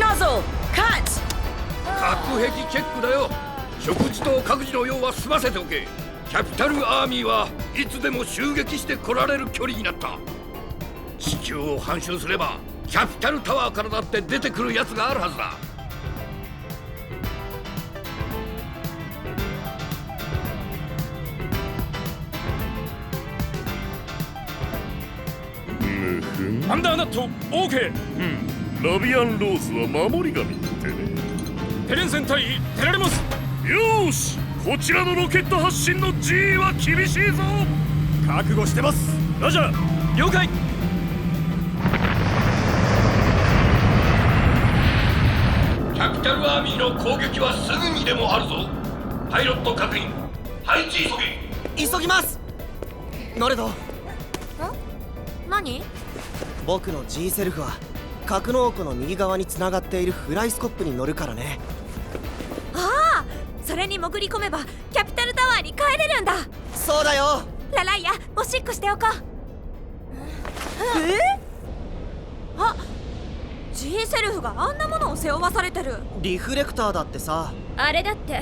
nozzle cut。 核壁チェックだよ。食事と各自の用は済ませておけ。キャピタルアーミーはいつでも襲撃して来られる距離になった。地球を半周すればキャピタルタワーからだって出てくるやつがあるはずだ。アンダーナット OK。 ラビアンローズは守り神ってね。テレンセン対テラレモス。よーし、こちらのロケット発進の G は厳しいぞ。覚悟してます。ラジャー。了解。キャピタルアーミーの攻撃はすぐにでもあるぞ。パイロット確認。配置急げ。急ぎます。ノレド、何？僕の G セルフは格納庫の右側につながっているフライスコップに乗るからね。ああ、それに潜り込めばキャピタルタワーに帰れるんだ。そうだよ。ラライヤ、おしっこしておこう。あ、G セルフがあんなものを背負わされてる。リフレクターだってさ。あれだって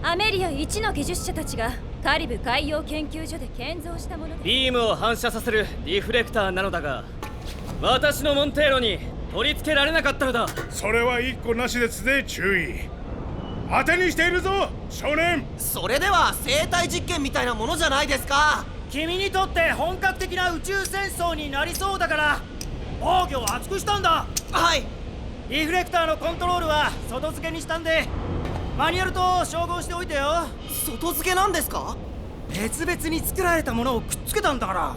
アメリア一の技術者たちがカリブ海洋研究所で建造したもので、ビームを反射させるリフレクターなのだが、私のモンテーロに取り付けられなかったのだ。それは一個なしですぜ。注意。当てにしているぞ少年。それでは生体実験みたいなものじゃないですか。君にとって本格的な宇宙戦争になりそうだから防御を厚くしたんだ。はい。リフレクターのコントロールは外付けにしたんで、マニュアルと照合しておいてよ。外付けなんですか？別々に作られたものをくっつけたんだから。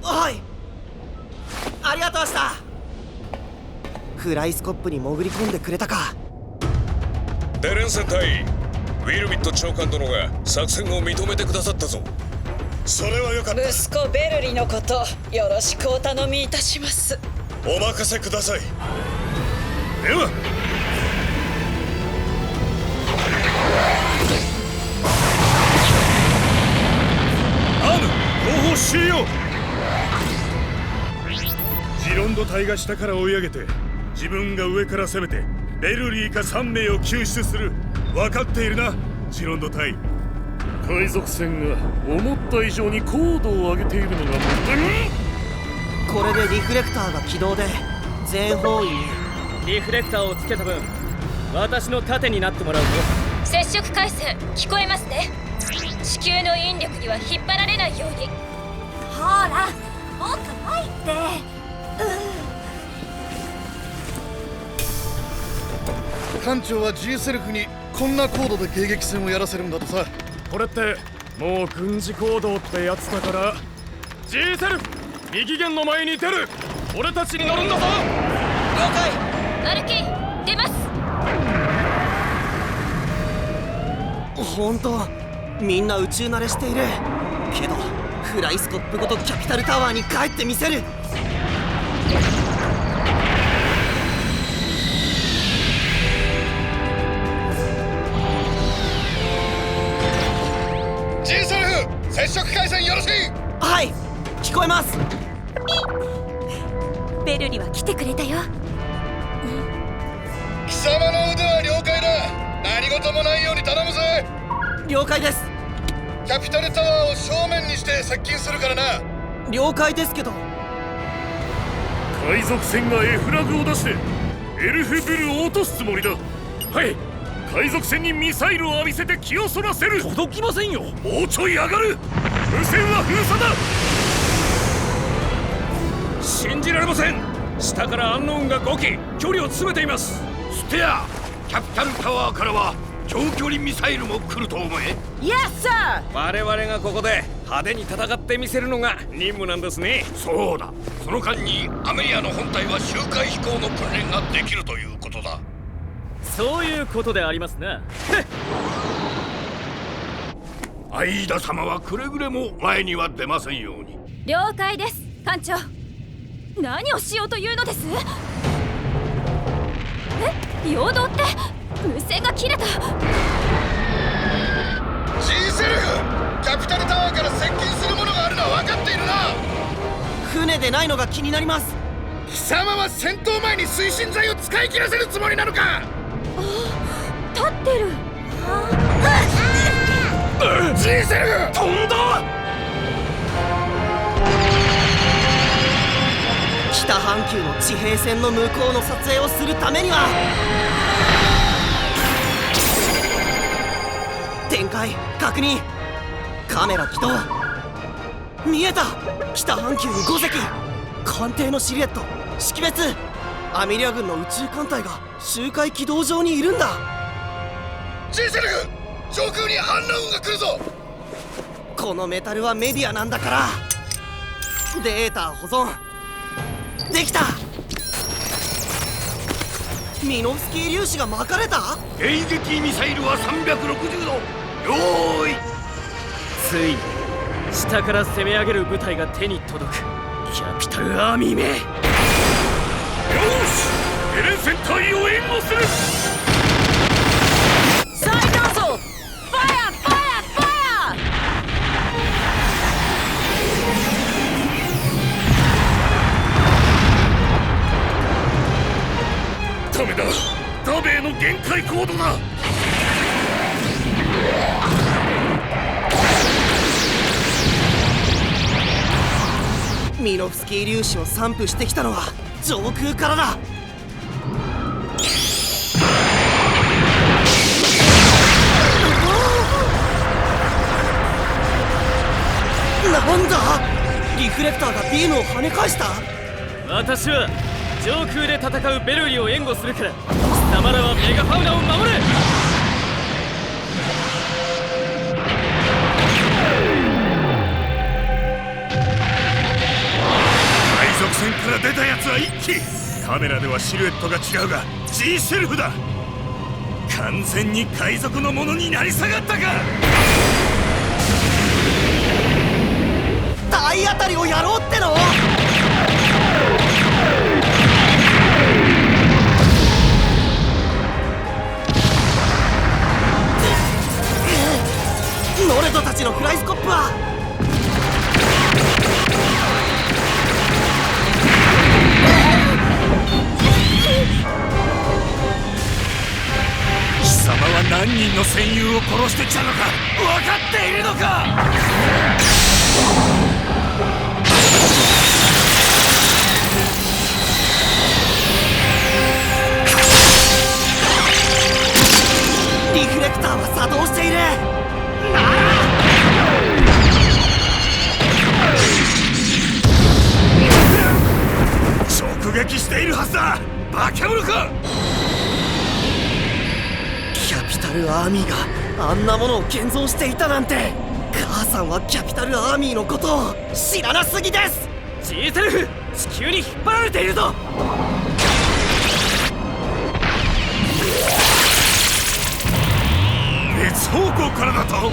はい。ありがとうした。フライスコップに潜り込んでくれたか。テレンセン隊、ウィルミット長官殿が作戦を認めてくださったぞ。それはよかった。息子ベルリのことよろしくお頼みいたします。お任せください。ではアーム後方収容。ジロンド隊が下から追い上げて、自分が上から攻めてベルリーか3名を救出する。分かっているなジロンド隊。海賊船が思った以上に高度を上げているのが問題。これでリフレクターが起動で全方位に。リフレクターをつけた分、私の盾になってもらうぞ。接触回数聞こえますね。地球の引力には引っ張られないように。ほら、もっと入って。艦長は G セルフにこんな高度で迎撃戦をやらせるんだとさ。これってもう軍事行動ってやつだから、 G セルフ右舷の前に出る。俺たちに乗るんだぞ。了解。歩き出ます。本当、みんな宇宙慣れしているけど、フライスコップごとキャピタルタワーに帰ってみせる。G セルフ接触回線よろしい。はい、聞こえます。ベルリは来てくれたよ。貴様の腕は了解だ。何事もないように頼むぜ。了解です。キャピタルタワーを正面にして接近するからな。了解ですけど。海賊船が F ラグを出してエルフブルを落とすつもりだ。はい、海賊船にミサイルを浴びせて気をそらせる。届きませんよ。もうちょい上がる。無線は封鎖だ。信じられません。下からアンノーンが5機距離を詰めています。ステア、キャピタルタワーからは長距離ミサイルも来ると思え。 Yes, sir! 我々がここで派手に戦ってみせるのが任務なんですね。そうだ。その間にアメリアの本体は周回飛行の訓練ができるということだ。そういうことでありますな。アイーダ様はくれぐれも前には出ませんように。了解です艦長。何をしようというのです？陽動って無線が切れた。 G セルフ、キャピタルタワーから接近するものがあるのは分かっているな。船でないのが気になります。貴様は戦闘前に推進剤を使い切らせるつもりなのか。立ってる。ジーセルフ、飛んだ。北半球の地平線の向こうの撮影をするためには展開確認、カメラ起動。見えた。北半球に5隻、艦艇のシルエット、識別。アメリア軍の宇宙艦隊が周回軌道上にいるんだ。ジーセルフ、上空にアンノウンが来るぞ。このメタルはメディアなんだから。データ保存できた。ミノフスキー粒子が巻かれた。迎撃ミサイルは360度。用意。ついに下から攻め上げる部隊が手に届く。キャピタルアーミーめ。よし、エレン戦隊を援護する。サイドアソート、ファイアファイアファイダメだ、ダベイの限界コードだ。ミノフスキー粒子を散布してきたのは上空からだ。なんだ、リフレクターがビームを跳ね返した。私は上空で戦うベルリを援護するから、貴様らはメガファウナを守れ。海賊船から出たやつは一機。カメラではシルエットが違うが G セルフだ。完全に海賊のものになり下がったか。体当たりをやろうっての。ノレドたちのフライスコップは貴様は何人の戦友を殺してきたのか分かっているのか。リフレクターは作動している。直撃しているはずだ。バカ者か。キャピタルアーミーがあんなものを建造していたなんて。母さんはキャピタルアーミーのことを知らなすぎです。ジーセルフ、地球に引っ張られているぞ。別方向からだと。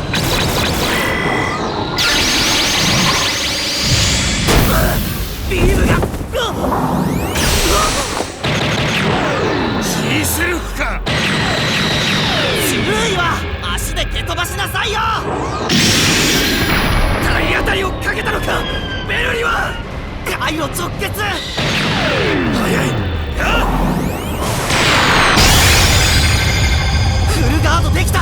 ビームが。シーセルフか。注意は足で蹴飛ばしなさいよ。体当たりをかけたのか。ベルリは回路直結。早い。フルガードできた。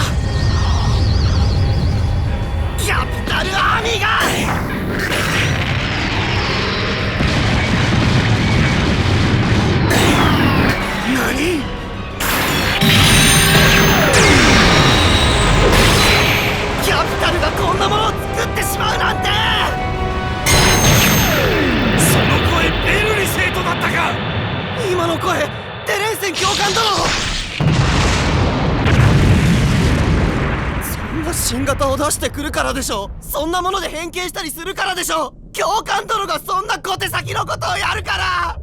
キャピタルアーミーが。何。キャピタルがこんなものを作ってしまうなんて。その声ベルリ生徒だったか。今の声テレンセン教官殿。そんな新型を出してくるからでしょ。そんなもので変形したりするからでしょ。教官殿がそんな小手先のことをやるから。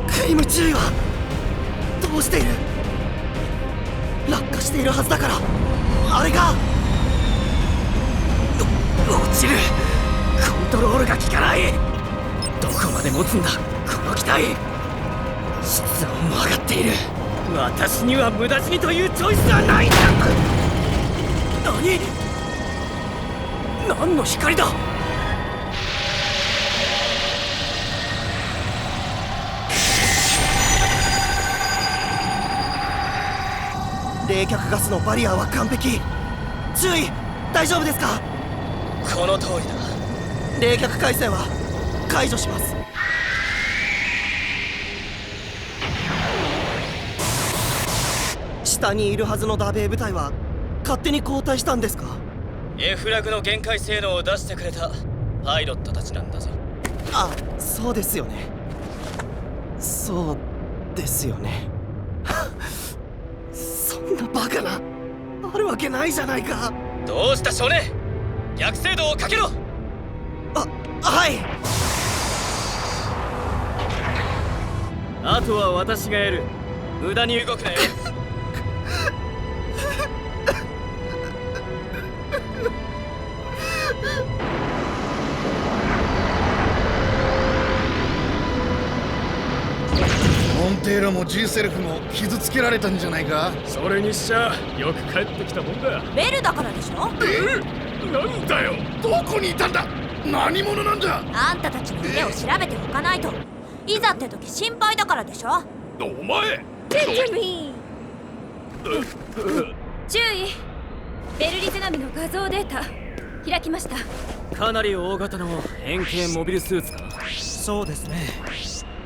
クリム注意はどうしている。落下しているはずだから。あれが落ちる。コントロールが効かない。どこまで持つんだこの機体。室温も上がっている。私には無駄死にというチョイスはないんだ。何。何の光だ。冷却ガスのバリアは完璧。注意、大丈夫ですか？この通りだ。冷却回線は解除します。下にいるはずのダベー部隊は勝手に交代したんですか？エフラグの限界性能を出してくれたパイロットたちなんだぞ。あ、そうですよね。そうですよね。そんなバカなあるわけないじゃないか。どうした少年、逆制度をかけろ。はい。あとは私がやる。無駄に動くなよ。モンテーラも G セルフも傷つけられたんじゃないか。それにしちゃよく帰ってきたもんだ。ベルだからでしょ。なんだよ。どこにいたんだ。何者なんだ。あんたたちの家を調べておかないといざって時心配だからでしょ。お前注意、ベルリゼナミの画像データ開きました。かなり大型の円形モビルスーツだ。そうですね。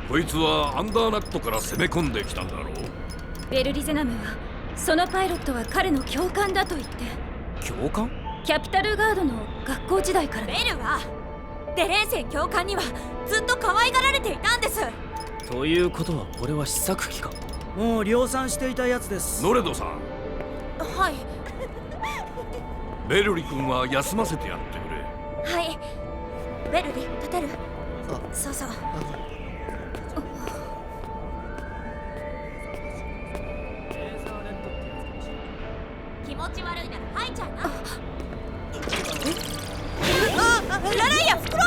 こいつはアンダーナットから攻め込んできたんだろう。ベルリゼナムはそのパイロットは彼の教官だと言って。教官？キャピタルガードの学校時代から。ベルはデレンセン教官にはずっと可愛がられていたんです。ということはこれは試作機か。もう量産していたやつです。ノレドさん、はい。ベルリ君は休ませてやってくれ。はい。ベルリ立てる。そうそう。気持ち悪いなら吐いちゃいな。ラライア、袋。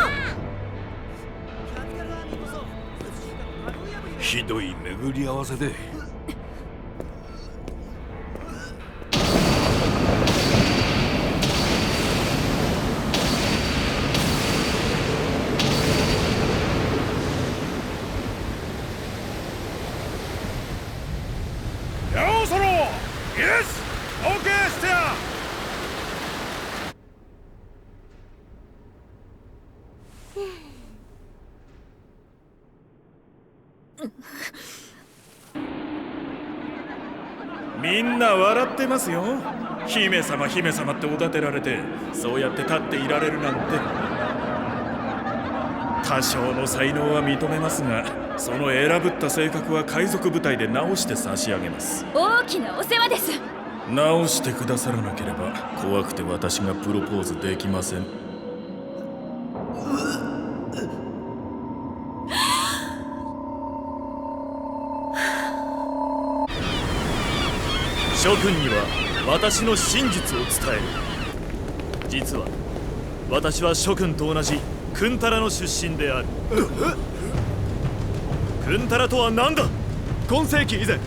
ひどい巡り合わせで。ヤオソロ、イエス、オーケーしてや。みんな笑ってますよ。姫様姫様っておだてられて、そうやって立っていられるなんて。多少の才能は認めますが、その選ぶった性格は海賊部隊で直して差し上げます。大きなお世話です。直してくださらなければ怖くて私がプロポーズできません。諸君には私の真実を伝える。実は私は諸君と同じクンタラの出身である。クンタラとは何だ。今世紀以前、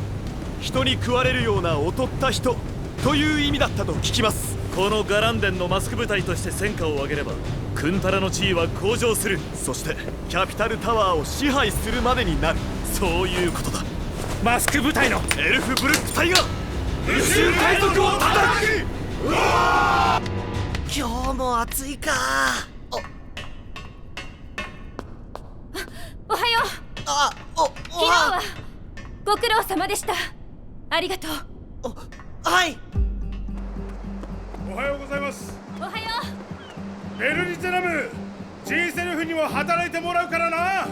人に食われるような劣った人という意味だったと聞きます。このガランデンのマスク部隊として戦果を上げればクンタラの地位は向上する。そしてキャピタルタワーを支配するまでになる。そういうことだ。マスク部隊のエルフブルック隊が宇宙海賊を叩く。今日も暑いか。おはよう。昨日はご苦労様でした。ありがとう。はい。おはようございます。おはよベルリゼナム、G セルフにも働いてもらうからな。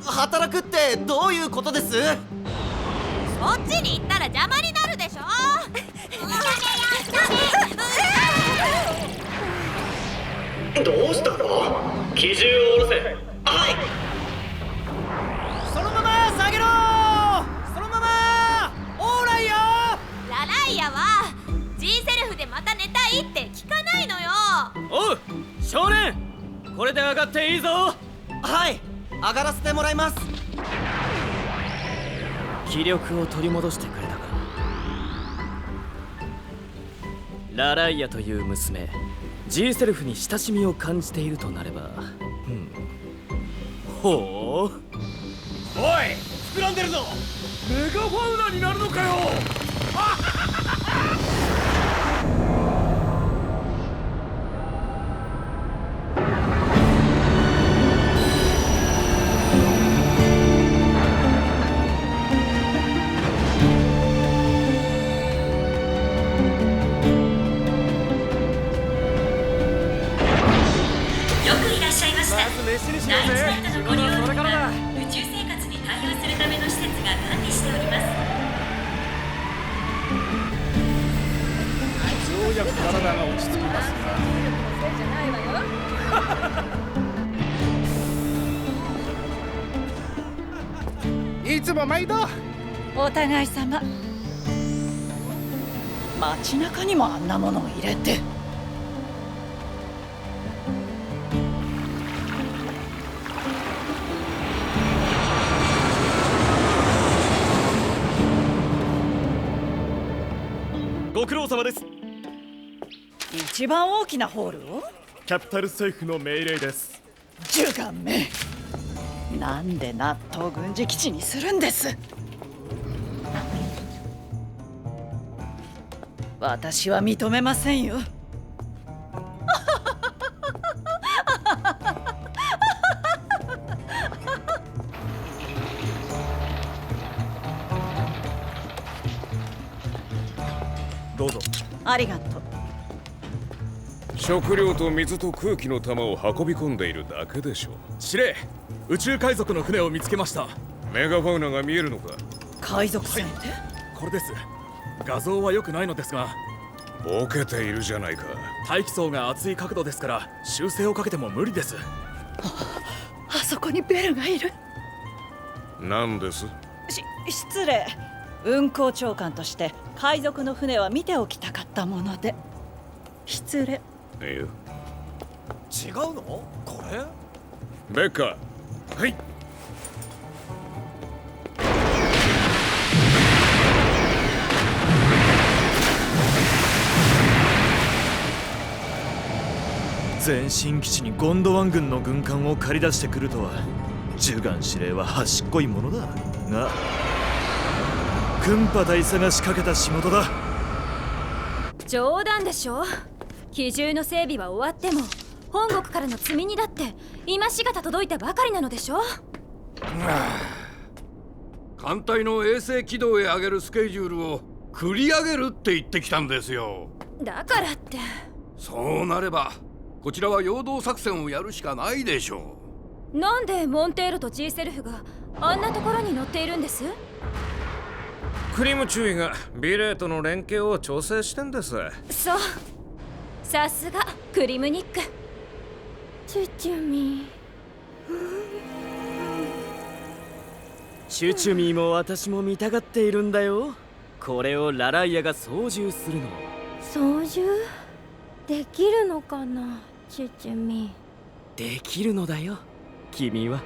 働くってどういうことです？そっちに行ったら邪魔になるでしょ。どうしたの？機銃を下ろせ。はい。そのまま下げろ。そのままオーライよ。ラライアは G セルフでまた寝たいって聞かないのよ。おう少年、これで上がっていいぞ。はい、上がらせてもらいます。気力を取り戻してくれたか。ラライアという娘、G セルフに親しみを感じているとなれば、ほう。おい膨らんでるぞ。メガファウナになるのかよ。よくいらっしゃいました。まず飯にしよ第うぜ。一ナイトのご利用にそれからだ。は宇宙生活に対応するための施設が管理しております。ようやく体が落ち着きますせいじゃないわよ。いつも毎度。お互い様。街中にもあんなものを入れて。ご苦労様です。一番大きなホールをキャピタル政府の命令です。10眼目。なんで納豆軍事基地にするんです。私は認めませんよ。どうぞ。ありがとう。食料と水と空気の玉を運び込んでいるだけでしょう。司令、宇宙海賊の船を見つけました。メガファウナが見えるのか。海賊船って？これです。画像は良くないのですが、ボケているじゃないか。大気層が厚い角度ですから修正をかけても無理です。あそこにベルがいる。なんです？失礼。運航長官として海賊の船は見ておきたかったもので。失礼。いや、違うの？これ？ベッカ。はい。前進基地にゴンドワン軍の軍艦を駆り出してくるとは、ジュガン司令は端っこいものだが、クンパ大佐が仕掛けた仕事だ。冗談でしょ。機銃の整備は終わっても本国からの積み荷だって今しがた届いたばかりなのでしょ。艦隊の衛星軌道へ上げるスケジュールを繰り上げるって言ってきたんですよ。だからって。そうなればこちらは陽動作戦をやるしかないでしょう。なんでモンテールと G セルフがあんなところに乗っているんです？クリム注意がビレーとの連携を調整してんです。そう、さすがクリムニック。チュチュミチュチュミーも私も見たがっているんだよ。これをラライアが操縦するの。操縦できるのかな、チュチュミ。できるのだよ、君は。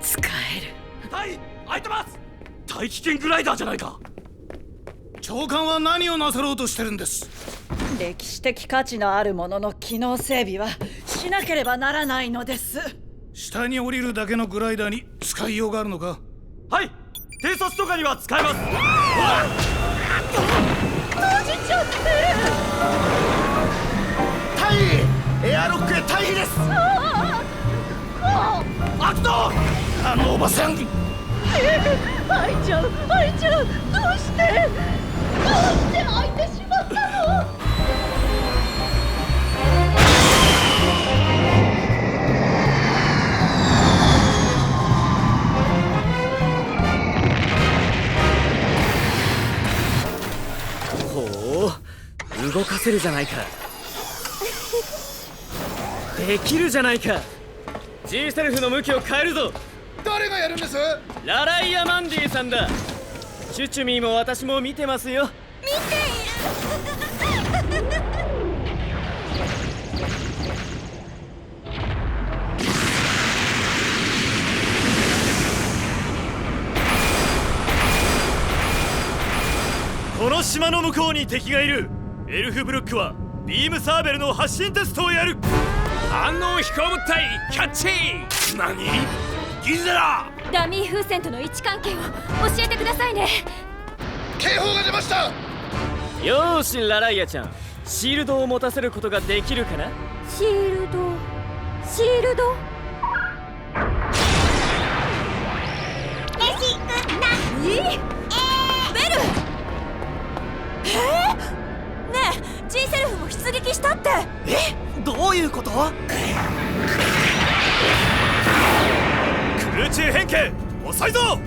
使える。開いてます。大気圏グライダーじゃないか。長官は何をなさろうとしてるんです？歴史的価値のあるものの機能整備はしなければならないのです。下に降りるだけのグライダーに使いようがあるのか？はい、偵察とかには使えます。閉じちゃってる。退避！エアロックへ退避です。アクト！あのおばさん。開いちゃう、開いちゃう。どうして開いてしまったの？ほう、動かせるじゃないか。できるじゃないか。 G セルフの向きを変えるぞ。誰がやるんです？ラライア・マンディさんだ。チュチュミーも私も見てますよ。見ている。この島の向こうに敵がいる。エルフブルックはビームサーベルの発進テストをやる。反応飛行物体キャッチ。何？ギゼラ。ダミー風船との位置関係を教えてくださいね。警報が出ました。よーしラライアちゃん、シールドを持たせることができるかな。シールドベル。ねえ、G セルフも出撃したって。どういうこと？空中変形遅いぞ。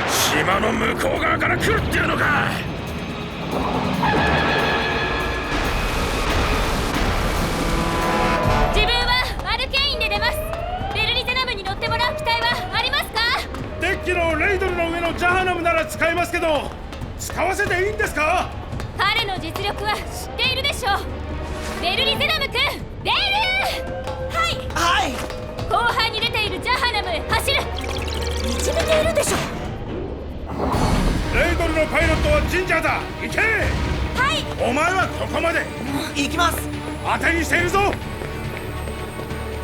島の向こう側から来るっていうのか。自分はアルケインで出ます。ベルリゼナムに乗ってもらう機体はありますか？デッキのレイドルの上のジャハナムなら使えますけど、使わせていいんですか？彼の実力は知っているでしょう。ベルリゼナム君、ベル。はい。後半に出ているジャハナムへ走る。導けているでしょ。レイドルのパイロットはジンジャーだ。行け。はい。お前はここまで。行きます。当てにしているぞ。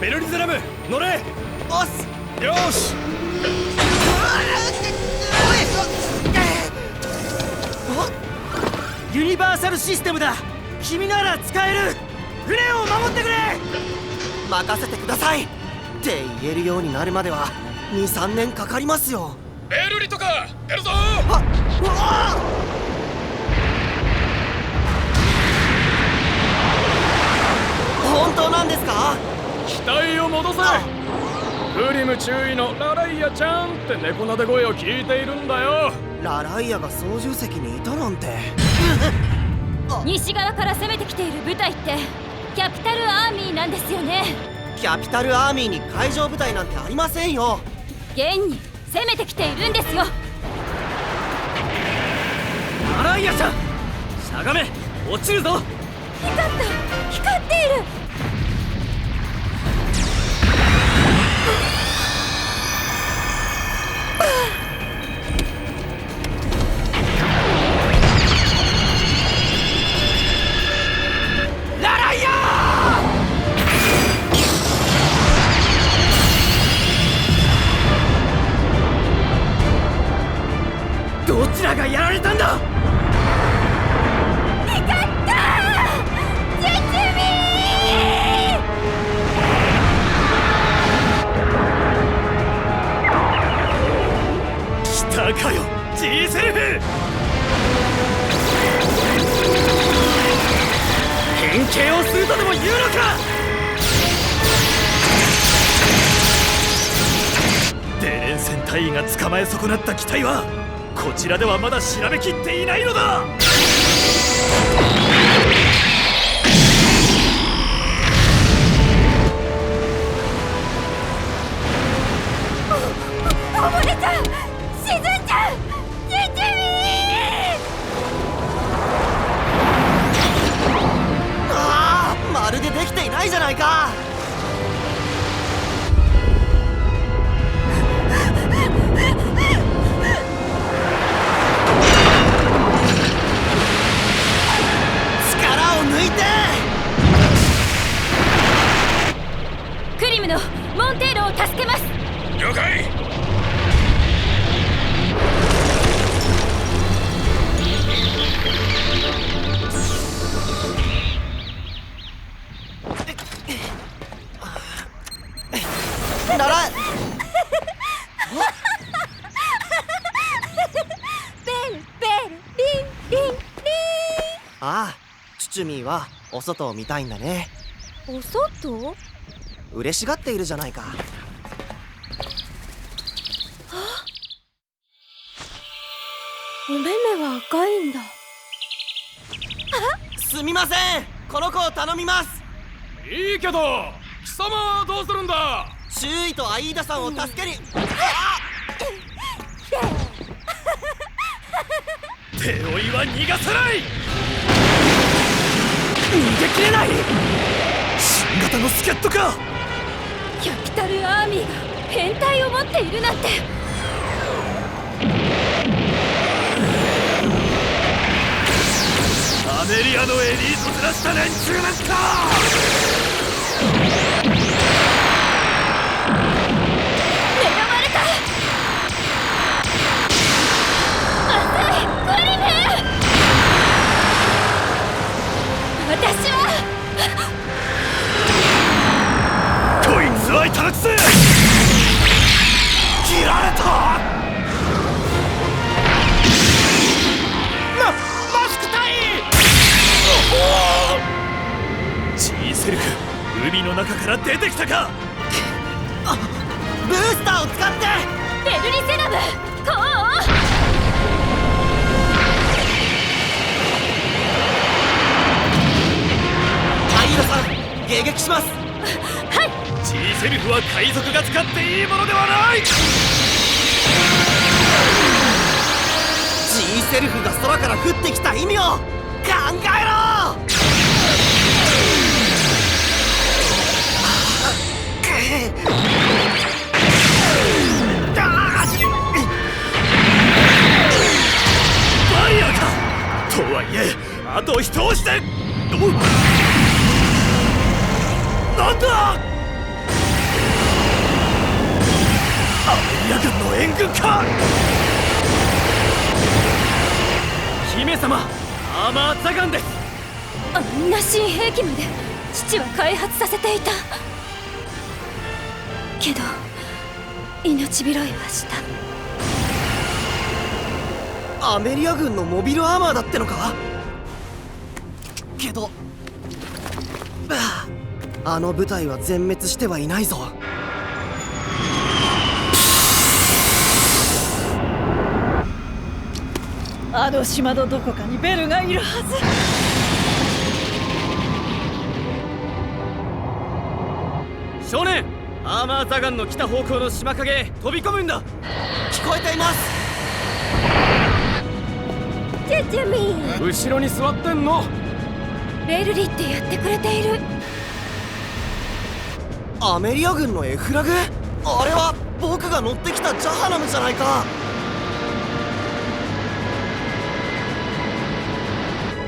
ベルリゼナム乗れ。おっす。よし。ユニバーサルシステムだ。君なら使える。船を守ってくれ。任せてくださいって言えるようになるまでは 2,3 年かかりますよ。ベルリとか出るぞ。本当なんですか？機体を戻せ。フリム注意のラライアちゃんって猫なで声を聞いているんだよ。ラライアが操縦席にいたなんて。西側から攻めてきている部隊ってキャピタルアーミーなんですよね。キャピタルアーミーに海上部隊なんてありませんよ。現に攻めてきているんですよ。ラライアちゃん、しゃがめ、落ちるぞ。光っている。ラライアー！どちらがやられたんだ？来たかよ G セルフ。変形をするとでも言うのか。デレンセン隊員が捕まえ損なった機体はこちらではまだ調べきっていないのだ。溺れちゃう。沈んじゃう。ジェジェミー。ああ、まるでできていないじゃないか。力を抜いて。クリムのモンテールを助けます。了解。ならああ、チュチュミーはお外を見たいんだね。お外？嬉しがっているじゃないか。お目目は赤いんだ。すみません、この子を頼みます。いいけど貴様はどうするんだ。注意とアイーダさんを助けに。手負いは逃がさない。逃げきれない。新型の助っ人か。キャピタルアーミーが変態を持っているなんて。のエリートずらした連中なんか。狙われた。まずい、グリフィン。私はこいつはいただくぜ。切られた。マスク隊。Gセルフ、海の中から出てきたか。ブースターを使って。ベルリゼナム、こう。ハイーロさん、迎撃します。はい。 G セルフは海賊が使っていいものではない。 G セルフが空から降ってきた意味を考えろ。バイアか。とはいえあと一押しで。なんだ。アメリア軍の援軍か。姫様、アーマーザガンです。あんな新兵器まで父は開発させていたけど命拾いはした。アメリア軍のモビルアーマーだってのか。けどあの部隊は全滅してはいないぞ。あの島のどこかにベルがいるはず。少年、アーマーザガンの北方向の島陰へ飛び込むんだ。聞こえています。ジェジェミー。後ろに座ってんの。ベルリってやってくれている。アメリア軍のエフラグ。あれは僕が乗ってきたジャハナムじゃないか。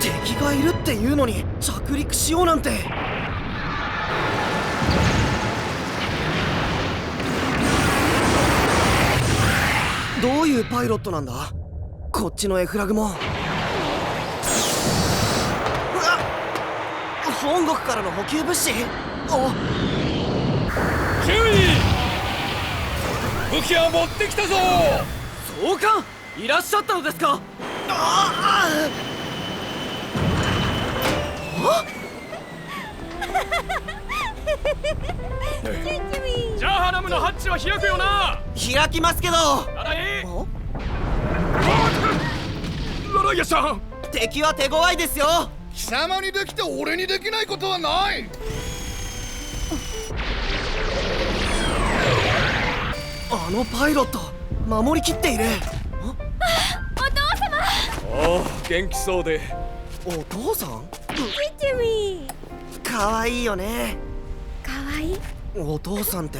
敵がいるっていうのに着陸しようなんて。どういうパイロットなんだ。こっちのエフラグも。うわっ、本国からの補給物資。お、注意。武器は持ってきたぞ。総監、いらっしゃったのですか。ジャーハナムのハッチは開くよな。開きますけど。ラライアさん、敵は手強いですよ。貴様にできて俺にできないことはない。あのパイロット守りきっている。お父様。おお、元気そうで。お父さん。ジェジェミー。かわいいよね。かわいい。お父さんって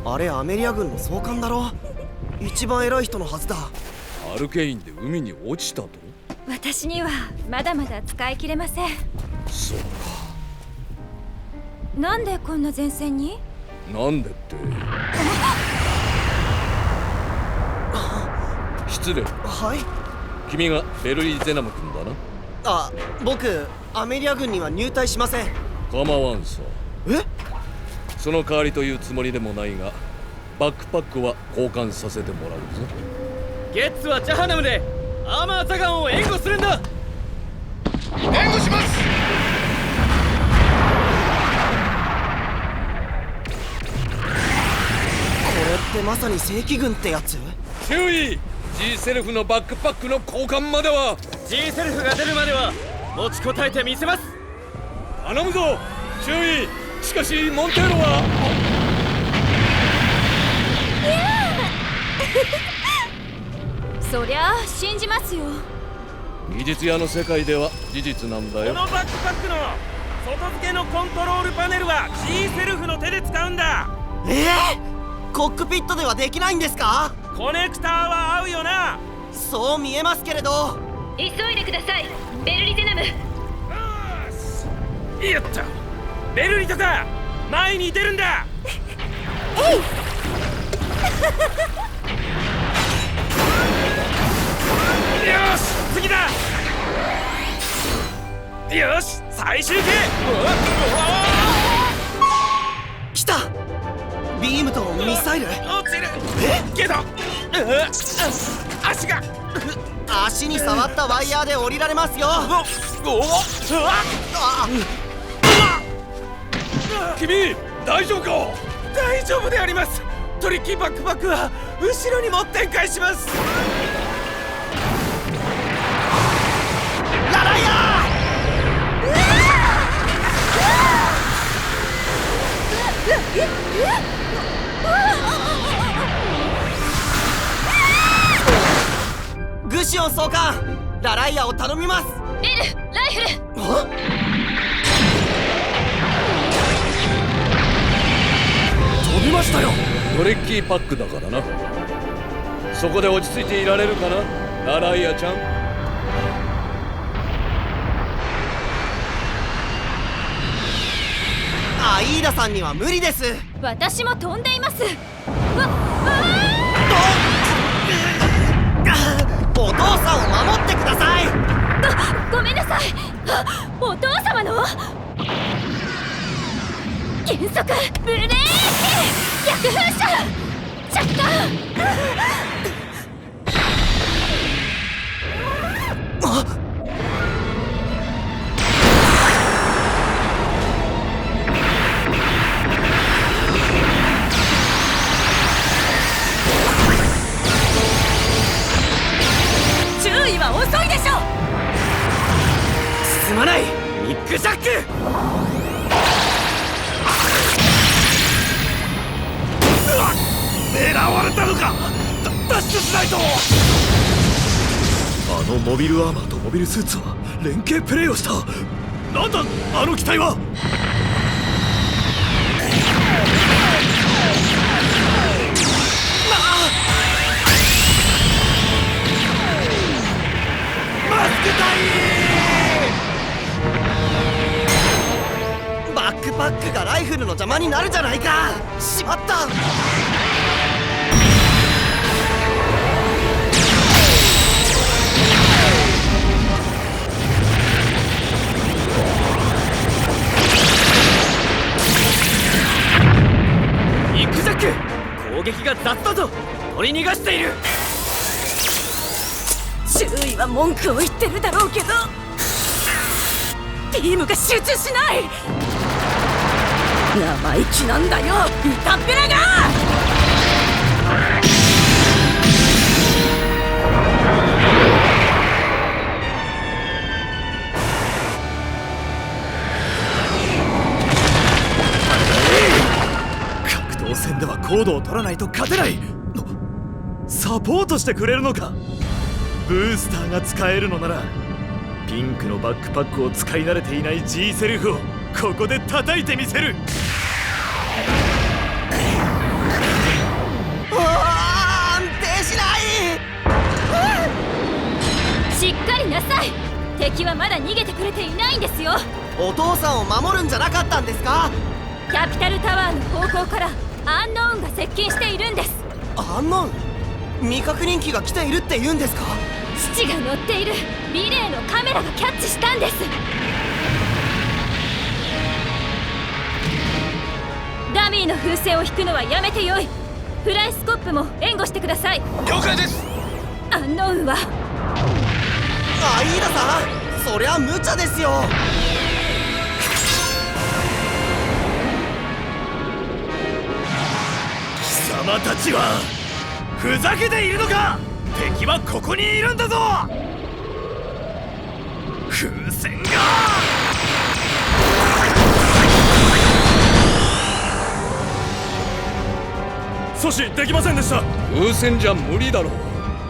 あれアメリア軍の総監だろ。一番偉い人のはずだ。アルケインで海に落ちたと。私にはまだまだ使い切れません。そうか。なんでこんな前線に。なんでって。失礼。はい。君がベルリー・ゼナム君だな。あ、僕アメリア軍には入隊しません。構わんさ。え？その代わりというつもりでもないが、バックパックは交換させてもらうぞ。ゲッツはジャハナムでアーマーザガンを援護するんだ。援護します。これってまさに正規軍ってやつ？注意！ G セルフのバックパックの交換までは。 G セルフが出るまでは持ちこたえてみせます。頼むぞ。注意。しかしモンテーロは。そりゃあ信じますよ。技術屋の世界では事実なんだよ。このバックパックの外付けのコントロールパネルは G セルフの手で使うんだ。コックピットではできないんですか？コネクターは合うよな。そう見えますけれど。急いでください、ベルリゼナム。やった。ベルリトか、前に出るんだ。えいよし、次だ。よし、最終形。来た。ビームとミサイル。落ちるけど、足が。足に触ったワイヤーで降りられますよ。君、大丈夫か？大丈夫であります。トリッキーバックパックは後ろにも展開します。ラライアー！グシオン総監、ラライアを頼みます。ベル、ライフル。飛びましたよ。トリッキーパックだからな。そこで落ち着いていられるかな、ラライアちゃん。アイーダさんには無理です。私も飛んでいます。お父さんを守ってください。ごめんなさい。お父様の減速ブレーキ、逆噴射、着火。注意は遅いでしょ。すまない、ミック・ジャック。狙われたのか。脱出しないと。あのモビルアーマーとモビルスーツは連携プレイをした。なんだあの機体は。マスク隊！バックパックがライフルの邪魔になるじゃないか。しまった。ニック・ジャック、攻撃が雑だぞ。取り逃がしている。注意は文句を言ってるだろうけど、ビームが集中しない。生意気なんだよ、イタペラが。格闘戦では高度を取らないと勝てない。サポートしてくれるのか。ブースターが使えるのなら、ピンクのバックパックを使い慣れていない G セルフをここで叩いてみせる。安定しない。しっかりなさい。敵はまだ逃げてくれていないんですよ。お父さんを守るんじゃなかったんですか。キャピタルタワーの方向からアンノーンが接近しているんです。アンノーン？未確認機が来ているって言うんですか。父が乗っているリレーのカメラがキャッチしたんです。ダミーの風船を引くのはやめてよい。フライスコップも援護してください。了解です。アンノーンは。アイーダさん、そりゃ無茶ですよ。貴様たちはふざけているのか。敵はここにいるんだぞ。風船が阻止できませんでした。風船じゃ無理だろう。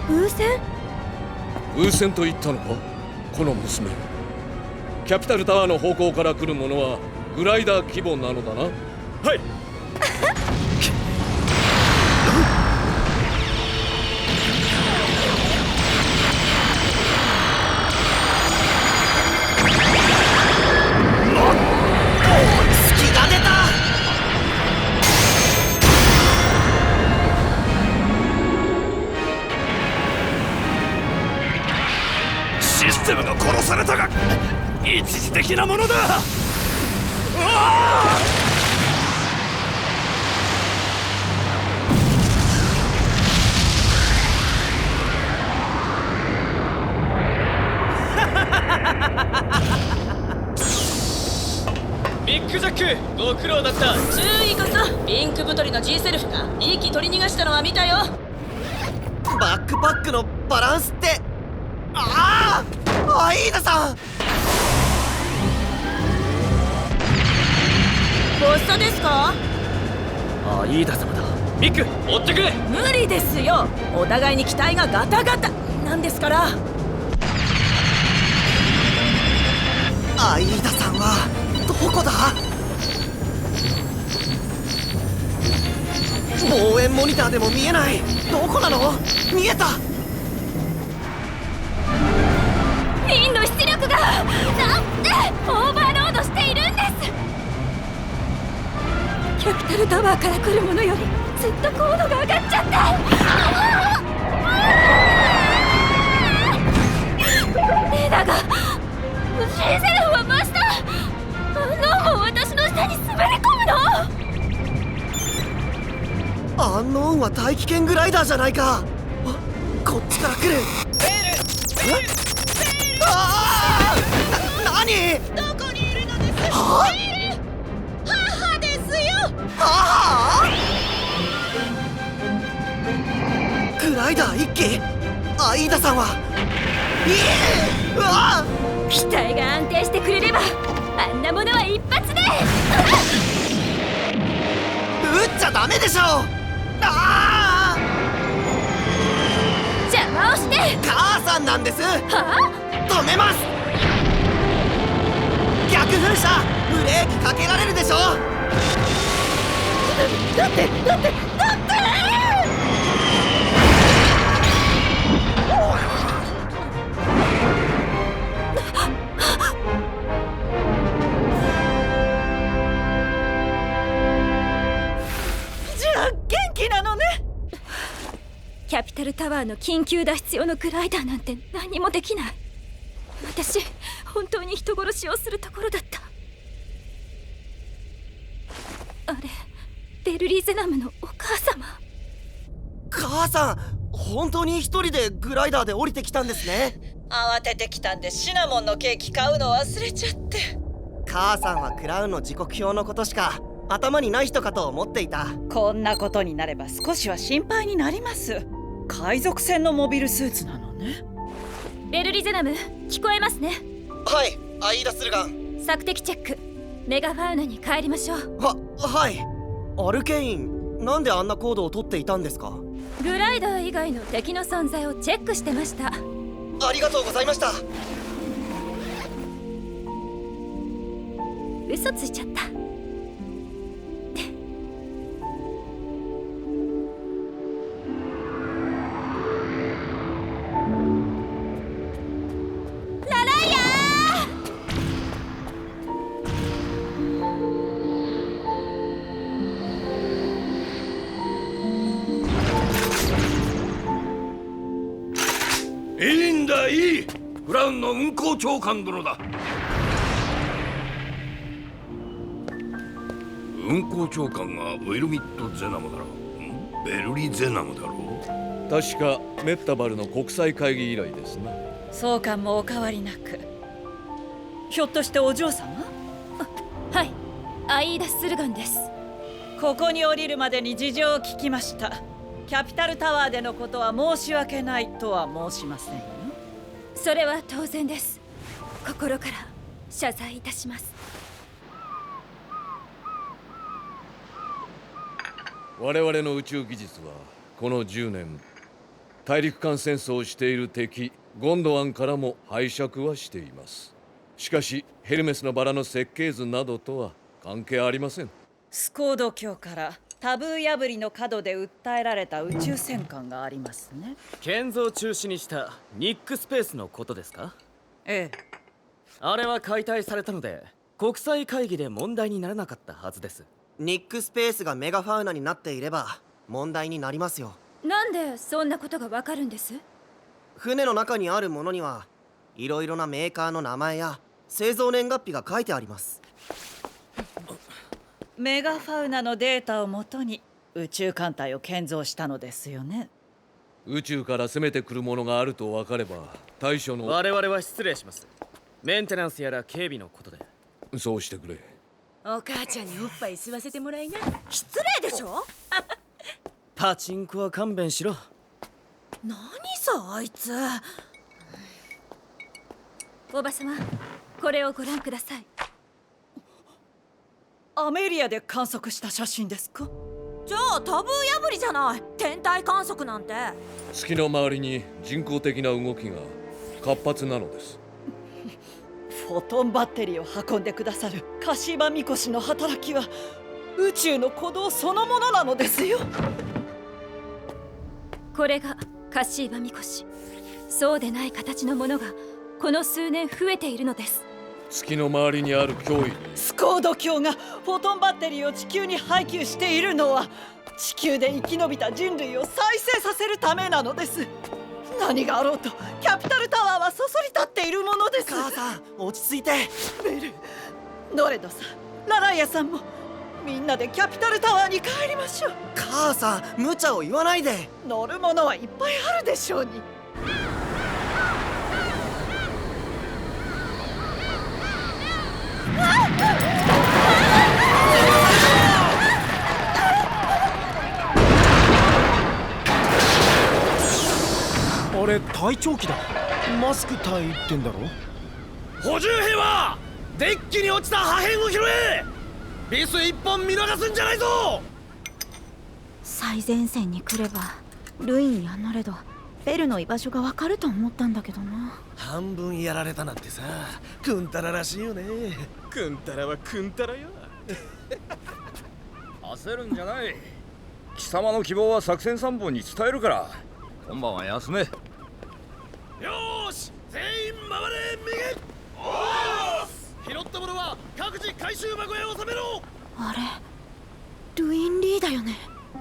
風船？風船と言ったのか、この娘。キャピタルタワーの方向から来るものはグライダー規模なのだな。はい。システムが殺されたが一時的なものだ。ビッグジャック、ご苦労だった。注意こそ。ピンク太りの G セルフが2機取り逃がしたのは見たよ。バックパックのバランスって、アイーダさん。発作ですか？アイーダ様だ。ビッグ、追ってくれ。無理ですよ。お互いに機体がガタガタなんですから。アイーダさんはどこだ？望遠モニターでも見えない。どこなの？見えた。フィンの出力がなんてオーバーロードしているんです。キャピタルタワーから来るものよりずっと高度が上がっちゃった。レーダーがGセルフは真下。もう私の下に滑り込むの？アンノーンは大気圏グライダーじゃないか。こっちから来る。何？どこにいるのです？はあ？母ですよ。母？グライダー1機？アイーダさんは？うわ！機体が安定してくれればあんなものは一発で撃っちゃダメでしょ。邪魔をして。母さんなんです。はあ？止めます。逆噴射ブレーキかけられるでしょ。だってキャピタルタワーの緊急脱出用のグライダーなんて何もできない。私本当に人殺しをするところだった。あれベルリーゼナムのお母様。母さん本当に一人でグライダーで降りてきたんですね。慌ててきたんでシナモンのケーキ買うの忘れちゃって。母さんはクラウンの時刻表のことしか頭にない人かと思っていた。こんなことになれば少しは心配になります。海賊船のモビルスーツなのね。ベルリゼナム聞こえますね。はい、アイーダスルガン。索敵チェック。メガファウナに帰りましょう。はい。アルケインなんであんなコードを取っていたんですか？グライダー以外の敵の存在をチェックしてました。ありがとうございました。嘘ついちゃった。いいんだいい。クラウンの運行長官殿だ。運行長官がウィルミット・ゼナムだろう。ベルリ・ゼナムだろう。確かメッタバルの国際会議以来ですな。総監もお変わりなく。ひょっとしてお嬢様？はい、アイーダ・スルガンです。ここに降りるまでに事情を聞きました。キャピタルタワーでのことは申し訳ないとは申しませんよ。それは当然です。心から謝罪いたします。我々の宇宙技術はこの10年大陸間戦争をしている敵ゴンドワンからも拝借はしています。しかしヘルメスのバラの設計図などとは関係ありません。スコード卿からタブー破りの角で訴えられた宇宙戦艦がありますね。建造中止にしたニックスペースのことですか？ええ。あれは解体されたので国際会議で問題にならなかったはずです。ニックスペースがメガファウナになっていれば問題になりますよ。なんでそんなことがわかるんです？船の中にあるものにはいろいろなメーカーの名前や製造年月日が書いてあります。メガファウナのデータをもとに宇宙艦隊を建造したのですよね。宇宙から攻めてくるものがあると分かれば対処の。我々は失礼します。メンテナンスやら警備のことで。そうしてくれ。お母ちゃんにおっぱい吸わせてもらいな。失礼でしょ。パチンコは勘弁しろ。何さあいつ。おばさま、これをご覧ください。アメリアで観測した写真ですか？じゃあタブー破りじゃない。天体観測なんて。月の周りに人工的な動きが活発なのです。フォトンバッテリーを運んでくださるカシーバミコシの働きは宇宙の鼓動そのものなのですよ。これがカシーバミコシ。そうでない形のものがこの数年増えているのです。月の周りにある脅威にスコード卿がフォトンバッテリーを地球に配給しているのは地球で生き延びた人類を再生させるためなのです。何があろうとキャピタルタワーはそそり立っているものです。母さん、落ち着いて。ベル、ノレドさん、ラライアさんもみんなでキャピタルタワーに帰りましょう。母さん、無茶を言わないで。乗るものはいっぱいあるでしょうに。あれ隊長機だ。マスク隊ってんだろ。補充兵はデッキに落ちた破片を拾え。ビス一本見逃すんじゃないぞ。最前線に来ればルインやノレド、ベルの居場所がわかると思ったんだけどな。半分やられたなんてさ、クンタラらしいよね。クンタラはクンタラよ。焦るんじゃない。貴様の希望は作戦参謀に伝えるから。今晩は休め。よーし、全員回れ右。おー、拾ったものは各自回収箱へ収めろ。あれルインリーだよね。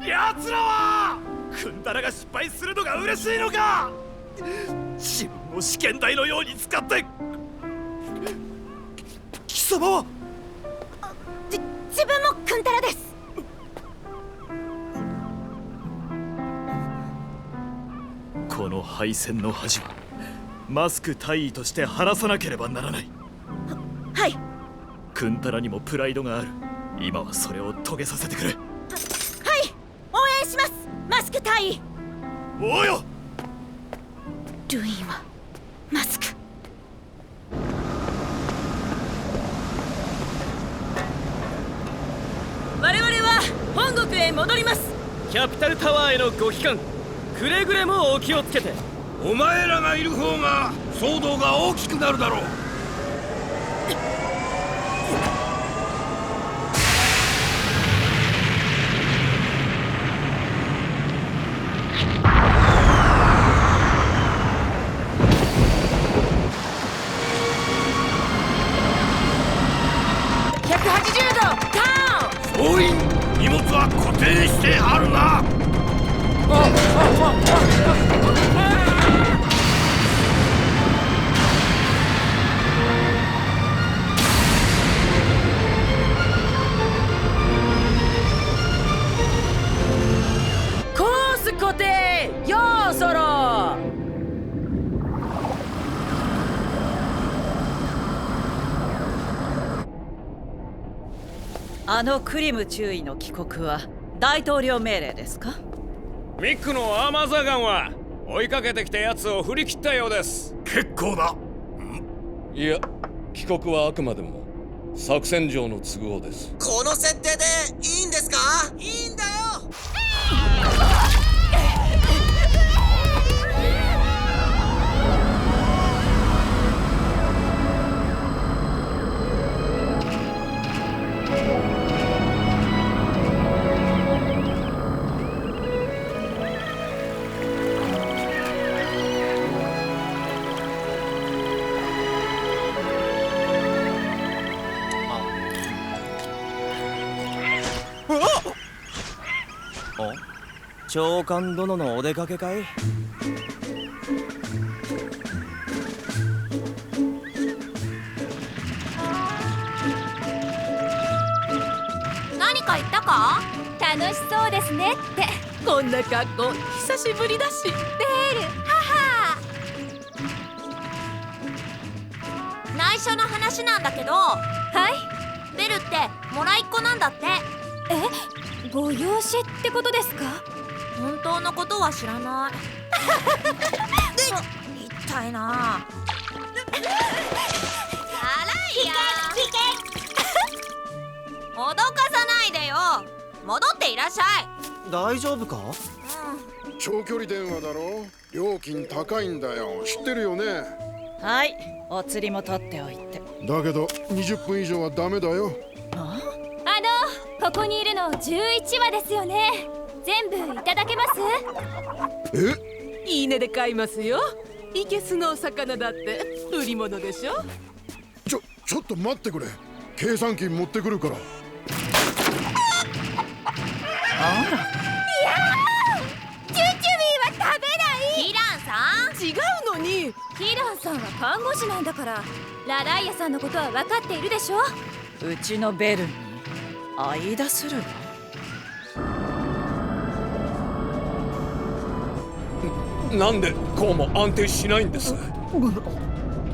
奴らはクンタラが失敗するのが嬉しいのか。自分を試験台のように使って貴様は。自分もクンタラです。この敗戦の恥はマスク大尉として晴らさなければならない。はい。クンタラにもプライドがある。今はそれを遂げさせてくれ。はい、応援します、マスク隊員。おうよ。ルインはマスク。我々は本国へ戻ります。キャピタルタワーへのご帰還、くれぐれもお気をつけて。お前らがいる方が騒動が大きくなるだろう。180度ターン。総員、荷物は固定してあるな。コース固定、よーそろ。あのクリム中尉の帰国は大統領命令ですか？ミックのアーマーザーガンは追いかけてきたやつを振り切ったようです。結構だ。いや、帰国はあくまでも作戦上の都合です。この設定でいいんですか？いいんだよ。長官殿のお出かけかい？か？楽しそうですねって。こんな格好久しぶりだし。ベール、母。内緒の話なんだけど。はい。ベルってもらいっ子なんだって。ご養子ってことですか？本当のことは知らない。痛いな。あらいや。脅かさないでよ。戻っていらっしゃい。大丈夫か？長距離電話だろ。料金高いんだよ。知ってるよね。はい、お釣りも取っておいて。だけど20分以上はダメだよ。ここにいるの11羽ですよね。全部いただけます？いいねで買いますよ。いけすのお魚だって売り物でしょ。ちょっと待ってくれ。計算機持ってくるから。あら。チュチュビーは食べない。キランさん。違うのに。キランさんは看護師なんだから、ラライヤさんのことは分かっているでしょ。うちのベルに相田するが。なんでこうも安定しないんです？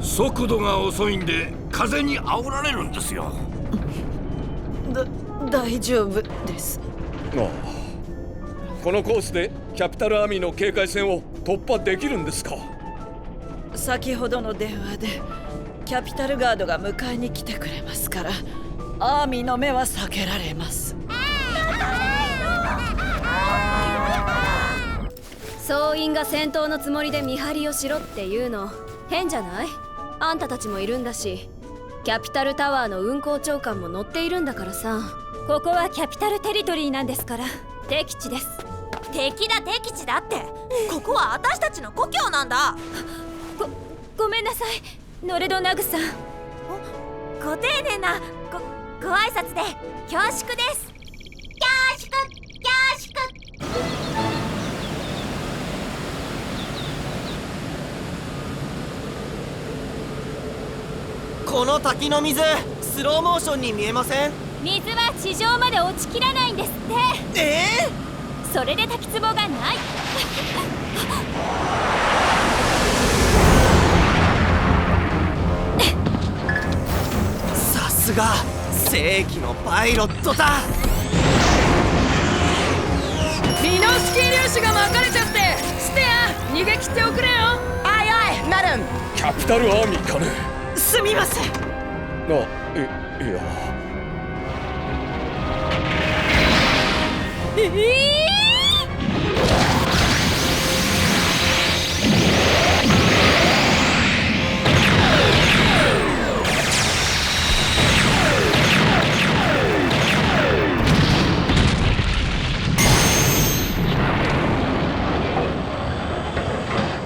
速度が遅いんで風に煽られるんですよ。大丈夫です。このコースでキャピタルアーミーの警戒線を突破できるんですか？先ほどの電話でキャピタルガードが迎えに来てくれますから、アーミーの目は避けられます。総員が戦闘のつもりで見張りをしろっていうの変じゃない？あんたたちもいるんだし、キャピタルタワーの運行長官も乗っているんだからさ。ここはキャピタルテリトリーなんですから、敵地です。敵だ敵地だって。ここは私たちの故郷なんだ。ごめんなさい、ノレドナグさん。ご丁寧なご挨拶で恐縮です。恐縮。この滝の水、スローモーションに見えません？水は地上まで落ちきらないんですって。それで滝壺がない。さすが正規のパイロットだ。ミノスキー粒子が巻かれちゃって、ステア逃げ切っておくれよ。あいあい、ナルン。キャピタルアーミーかね？すみません。いや。ベ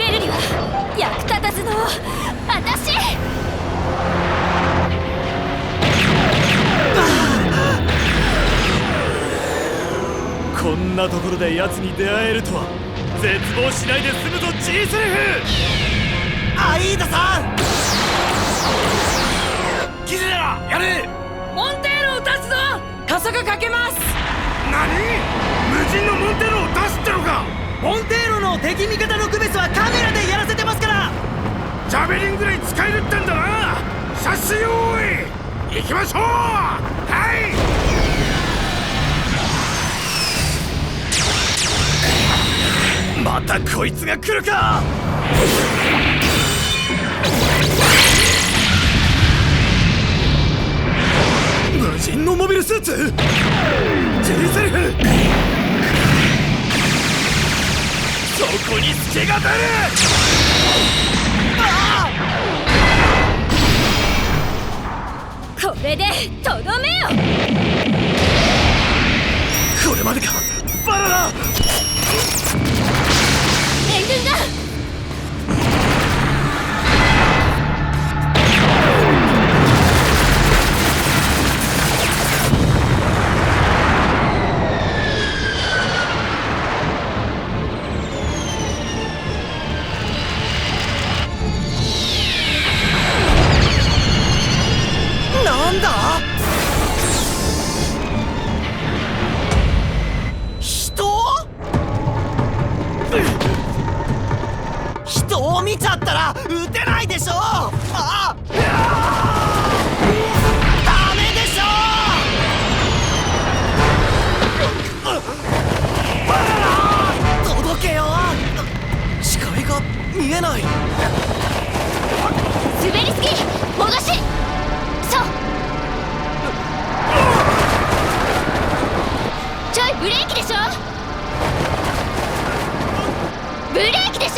ルリは役立たずの私。こんなところで奴に出会えるとは。絶望しないで済むぞ、Gセルフ。アイーダさん。キズラやれ。モンテールを出すぞ。加速かけます。何？無人のモンテールを出すってのか？モンテーロの敵味方の区別はカメラでやらせてますから。ジャベリンぐらい使えるってんだな。射出用意。行きましょう。はい。またこいつが来るか。無人のモビルスーツ G セルフ。そこに隙が出る。これでとどめよ。これまでかバララ。援軍が。なんだ？人を見ちゃったら撃てないでしょ。あっ、ダメでしょ。届けよ。視界が見えない。滑りすぎ、戻し。そう、ちょいブレーキでしょ。ブレーキでしょ。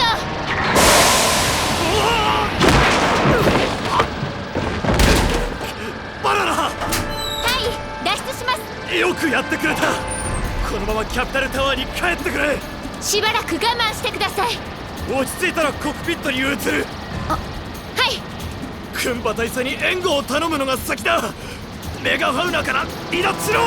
バナナ。はい、脱出します。よくやってくれた。このままキャピタルタワーに帰ってくれ。しばらく我慢してください。落ち着いたらコックピットに移る。はい。クンパ大佐に援護を頼むのが先だ。メガファウナから離脱しろ。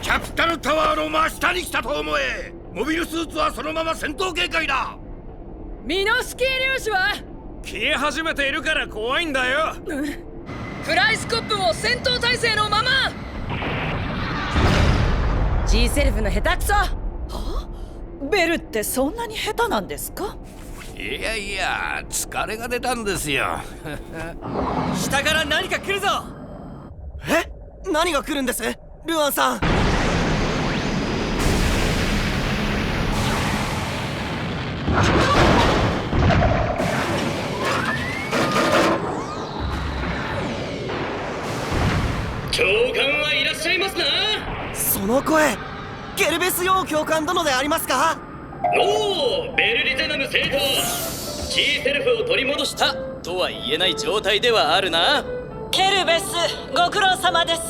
キャピタルタワーの真下に来たと思え。モビルスーツはそのまま戦闘警戒だ。ミノスキー粒子は消え始めているから怖いんだよ。フライスコップも戦闘態勢のまま。 G セルフの下手くそ。ベルってそんなに下手なんですか？いやいや、疲れが出たんですよ。下から何か来るぞ。え、何が来るんです、ルアンさん。教官はいらっしゃいますな。その声、ゲルベスヨー教官殿でありますか？おお、ベルリゼナム生徒、 G セルフを取り戻したとは言えない状態ではあるな。ケルベス、ご苦労様です。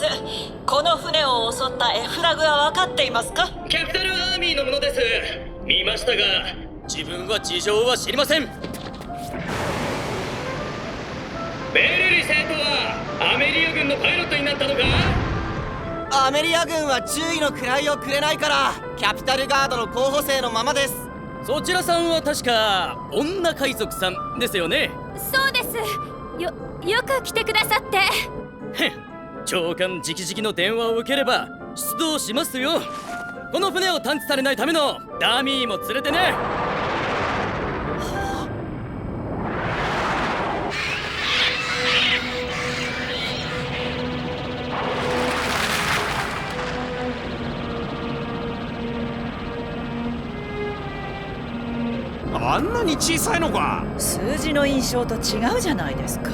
この船を襲ったエフラグは分かっていますか？キャピタルアーミーのものです。見ましたが自分は事情は知りません。ベルリ生徒はアメリア軍のパイロットになったのか？アメリア軍は注意の位をくれないからキャピタルガードの候補生のままです。そちらさんは確か女海賊さんですよね？そうです。よく来てくださって。へん、長官直々の電話を受ければ出動しますよ。この船を探知されないためのダミーも連れてね。あんなに小さいのか。数字の印象と違うじゃないですか。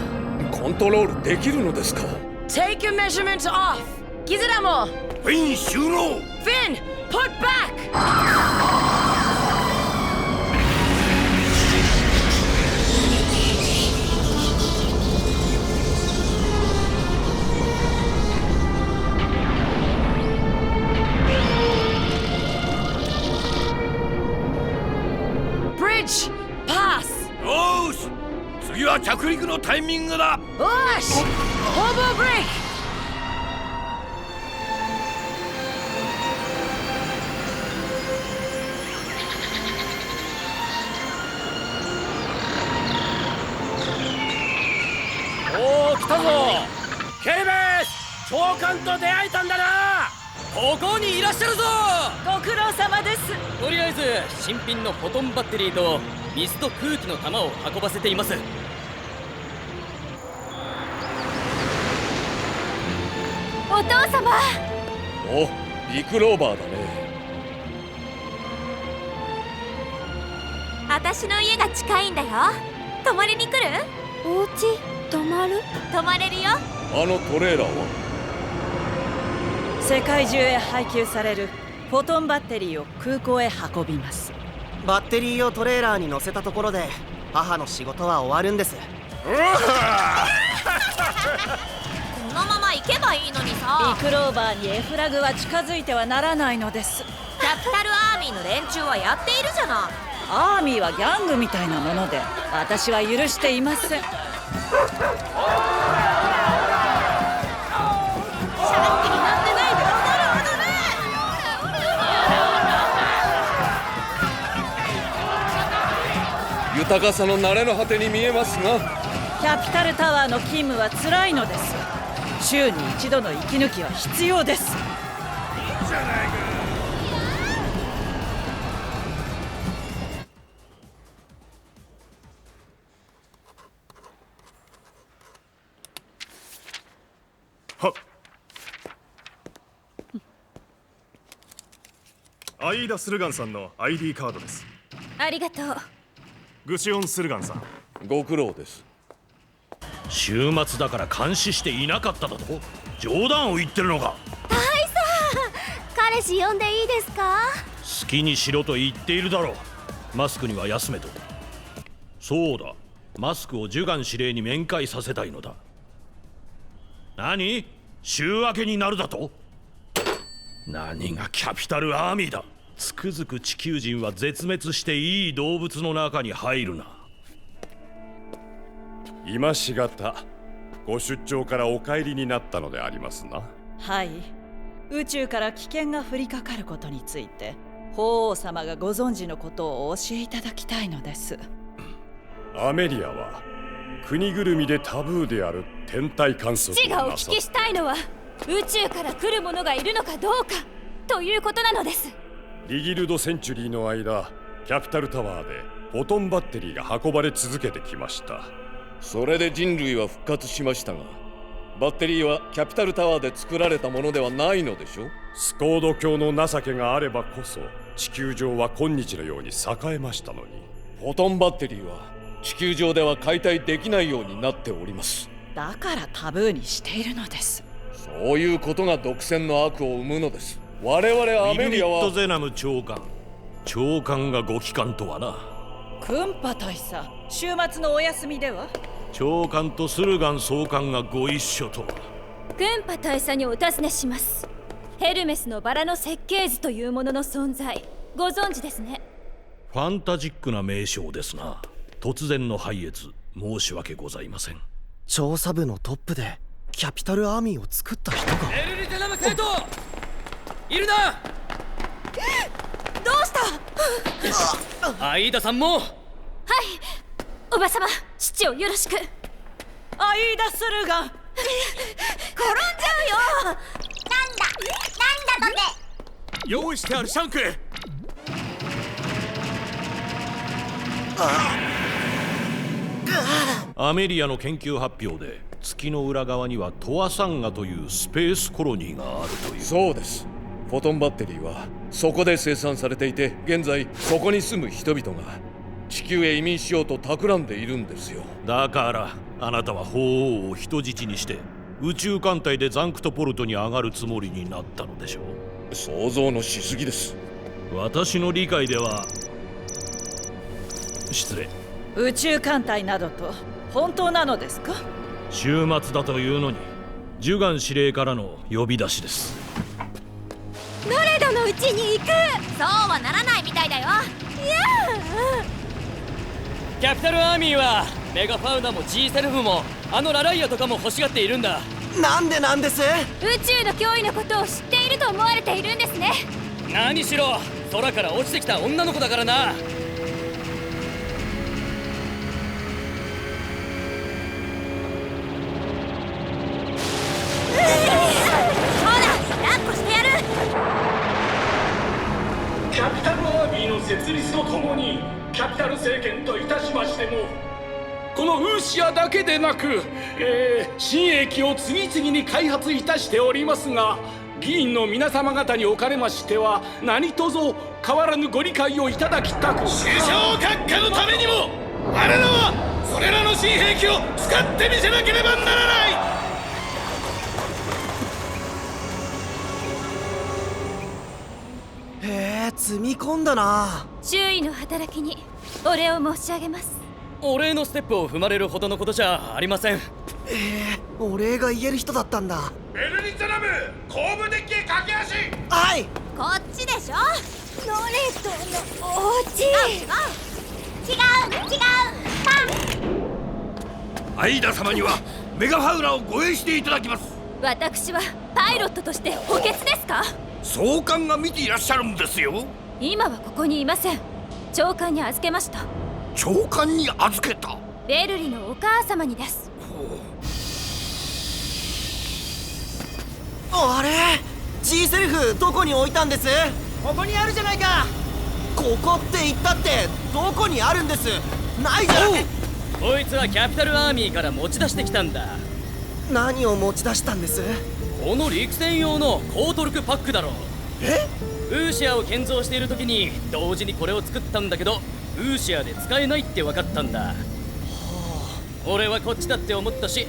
コントロールできるのですか？ Take your measurements off。ギズラモ。フィン収納。フィン put back。ブリッジパス。よし、次は着陸のタイミングだ。よし、ホーバーブレイク。おお、来たぞ。ケルベス、長官と出会えたんだな。ここにいらっしゃるぞ。ご苦労様です。とりあえず新品のフォトンバッテリーと水と空気の玉を運ばせています。お父様。お、ビクローバーだね。私の家が近いんだよ。泊まりに来る？お家泊まる？泊まれるよ。あのトレーラーは？世界中へ配給されるフォトンバッテリーを空港へ運びます。バッテリーをトレーラーに乗せたところで母の仕事は終わるんです。このまま行けばいいのにさ。ビクローバーにエフラグは近づいてはならないのです。キャピタルアーミーの連中はやっているじゃない。アーミーはギャングみたいなもので私は許していません。豊かさの慣れの果てに見えますが、キャピタルタワーの勤務は辛いのです。週に一度の息抜きは必要です。いいじゃないか。はっ。アイーダ・スルガンさんの ID カードです。ありがとう。グシオン・スルガンさん、ご苦労です。週末だから監視していなかっただと？冗談を言ってるのか？大佐、彼氏呼んでいいですか？好きにしろと言っているだろう。マスクには休めと。そうだ、マスクをジュガン司令に面会させたいのだ。何？週明けになるだと？何がキャピタルアーミーだ。つくづく地球人は絶滅していい動物の中に入るな。今しがたご出張からお帰りになったのでありますな。はい、宇宙から危険が降りかかることについて法王様がご存知のことをお教えいただきたいのです。アメリアは国ぐるみでタブーである天体観測父がおをなさ聞きしたいのは、宇宙から来るものがいるのかどうかということなのです。リギルドセンチュリーの間、キャピタルタワーでフォトンバッテリーが運ばれ続けてきました。それで人類は復活しましたが、バッテリーはキャピタルタワーで作られたものではないのでしょ。スコード教の情けがあればこそ地球上は今日のように栄えましたのに。フォトンバッテリーは地球上では解体できないようになっております。だからタブーにしているのです。そういうことが独占の悪を生むのです。我々アメリアはウィルミット・ゼナム長官、長官がご帰還とはな。クンパ大佐、週末のお休みでは？長官とスルガン総監がご一緒とは。クンパ大佐にお尋ねします。ヘルメスのバラの設計図というものの存在、ご存知ですね？ファンタジックな名称ですな。突然の拝謁、申し訳ございません。調査部のトップでキャピタルアーミーを作った人が。エルリテナム生徒いるな。どうしたアイーダさんも。はい、おばさま、父をよろしく。アイーダ・スルガン、転んじゃうよ。なんだとて。用意してあるシャンクへ。アメリアの研究発表で月の裏側にはトアサンガというスペースコロニーがあるという。そうです。フォトンバッテリーはそこで生産されていて、現在そこに住む人々が地球へ移民しようと企んでいるんですよ。だからあなたは法王を人質にして宇宙艦隊でザンクトポルトに上がるつもりになったのでしょう。想像のしすぎです。私の理解では。失礼。宇宙艦隊などと本当なのですか？週末だというのにジュガン司令からの呼び出しです。ノレドのうちに行く。そうはならないみたいだよ。いやキャピタルアーミーはメガファウナも G セルフもあのラライアとかも欲しがっているんだ。なんでなんです？宇宙の脅威のことを知っていると思われているんですね。何しろ空から落ちてきた女の子だからな。キャピタルアーミーの設立とともにキャピタル政権といたしましても、このウーシアだけでなく、新兵器を次々に開発いたしておりますが、議員の皆様方におかれましては何卒変わらぬご理解をいただきたく。首相閣下のためにも我らはそれらの新兵器を使ってみせなければならない。へえ、積み込んだな。周囲の働きにお礼を申し上げます。お礼のステップを踏まれるほどのことじゃありません。お礼が言える人だったんだ。ベルリツナム、後部デッキへ駆け足。はい。こっちでしょ。ノレットのお家。違うアイダ様にはメガファウラを護衛していただきます。私はパイロットとして補欠ですか？総監が見ていらっしゃるんですよ。今はここにいません。長官に預けました。長官に預けた？ベルリのお母様にです。あれ G セルフどこに置いたんです？ここにあるじゃないか。ここって言ったってどこにあるんです？ないじゃん。こいつはキャピタルアーミーから持ち出してきたんだ。何を持ち出したんです？この陸戦用の高トルクパックだろ。え？ウーシアを建造している時に同時にこれを作ったんだけど、ウーシアで使えないって分かったんだ。はあ、俺はこっちだって思ったし、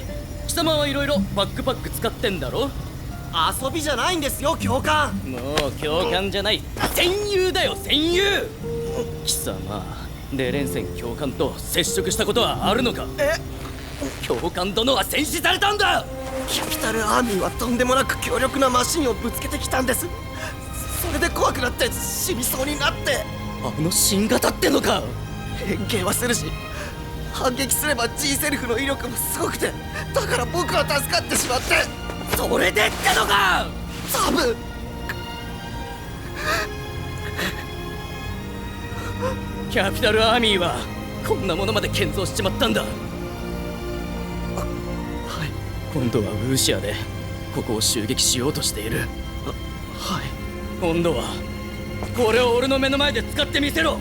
貴様はいろいろバックパック使ってんだろ。遊びじゃないんですよ、教官。もう教官じゃない、戦友だよ、戦友。貴様、デレンセン教官と接触したことはあるのか？教官殿は戦死されたんだ。キャピタルアーミーはとんでもなく強力なマシンをぶつけてきたんです。それで怖くなって死にそうになって。あの新型ってのか？変形はするし、反撃すれば G セルフの威力もすごくて、だから僕は助かってしまって。それでってのか？多分。キャピタルアーミーはこんなものまで建造しちまったんだ。はい、今度はウーシアでここを襲撃しようとしている。はい、今度はこれを俺の目の前で使ってみせろ。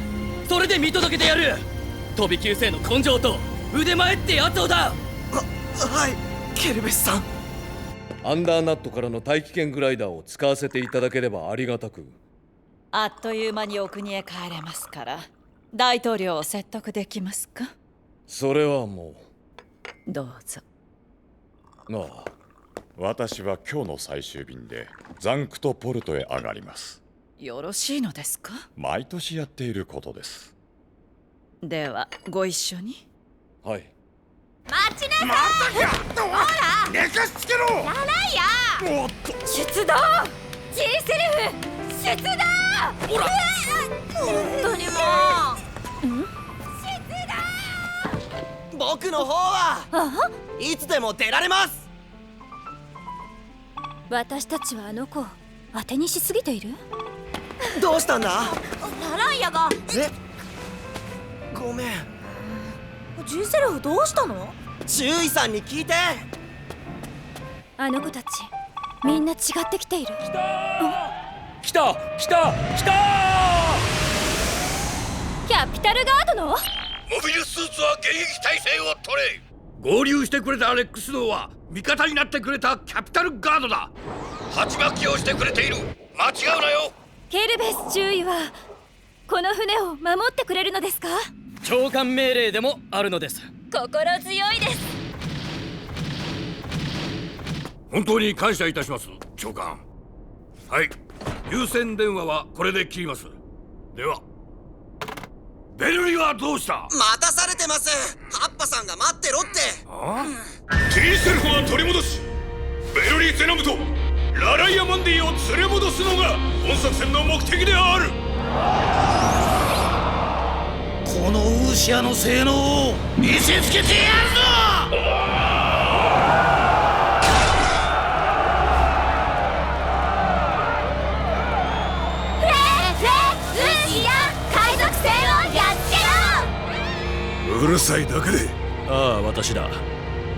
それで見届けてやる。飛び級生の根性と腕前ってやつをだ。はい、ケルベスさん。アンダーナットからの大気圏グライダーを使わせていただければありがたく。あっという間にお国へ帰れますから、大統領を説得できますか？それはもう。どうぞ。ああ、私は今日の最終便でザンクトポルトへ上がります。よろしいのですか？毎年やっていることです。ではご一緒に。はい。待ちなさい。ほら寝かしつけろ。やらいや。おっと出動。 G セルフ出動。ほら本当にもう。僕の方はいつでも出られます。私たちはあの子を当てにしすぎている。どうしたんだ？ラランヤが。ごめん。G セルフどうしたの？獣医さんに聞いて。あの子たちみんな違ってきている。来たキャピタルガードのモビルスーツは迎撃態勢を取れ。合流してくれたレックス号は味方になってくれたキャピタルガードだ。鉢巻きをしてくれている。間違うなよ。ケルベス中尉はこの船を守ってくれるのですか？長官命令でもあるのです。心強いです。本当に感謝いたします、長官。はい、有線電話はこれで切ります。ではベルリはどうした？待たされてます。ハッパさんが待ってろって。T セルフは取り戻し、ベルリー・ゼノムとラライア・マンディを連れ戻すのが本作戦の目的である。このウーシアの性能を見せつけてやるぞ。うるさいだけで。ああ、私だ。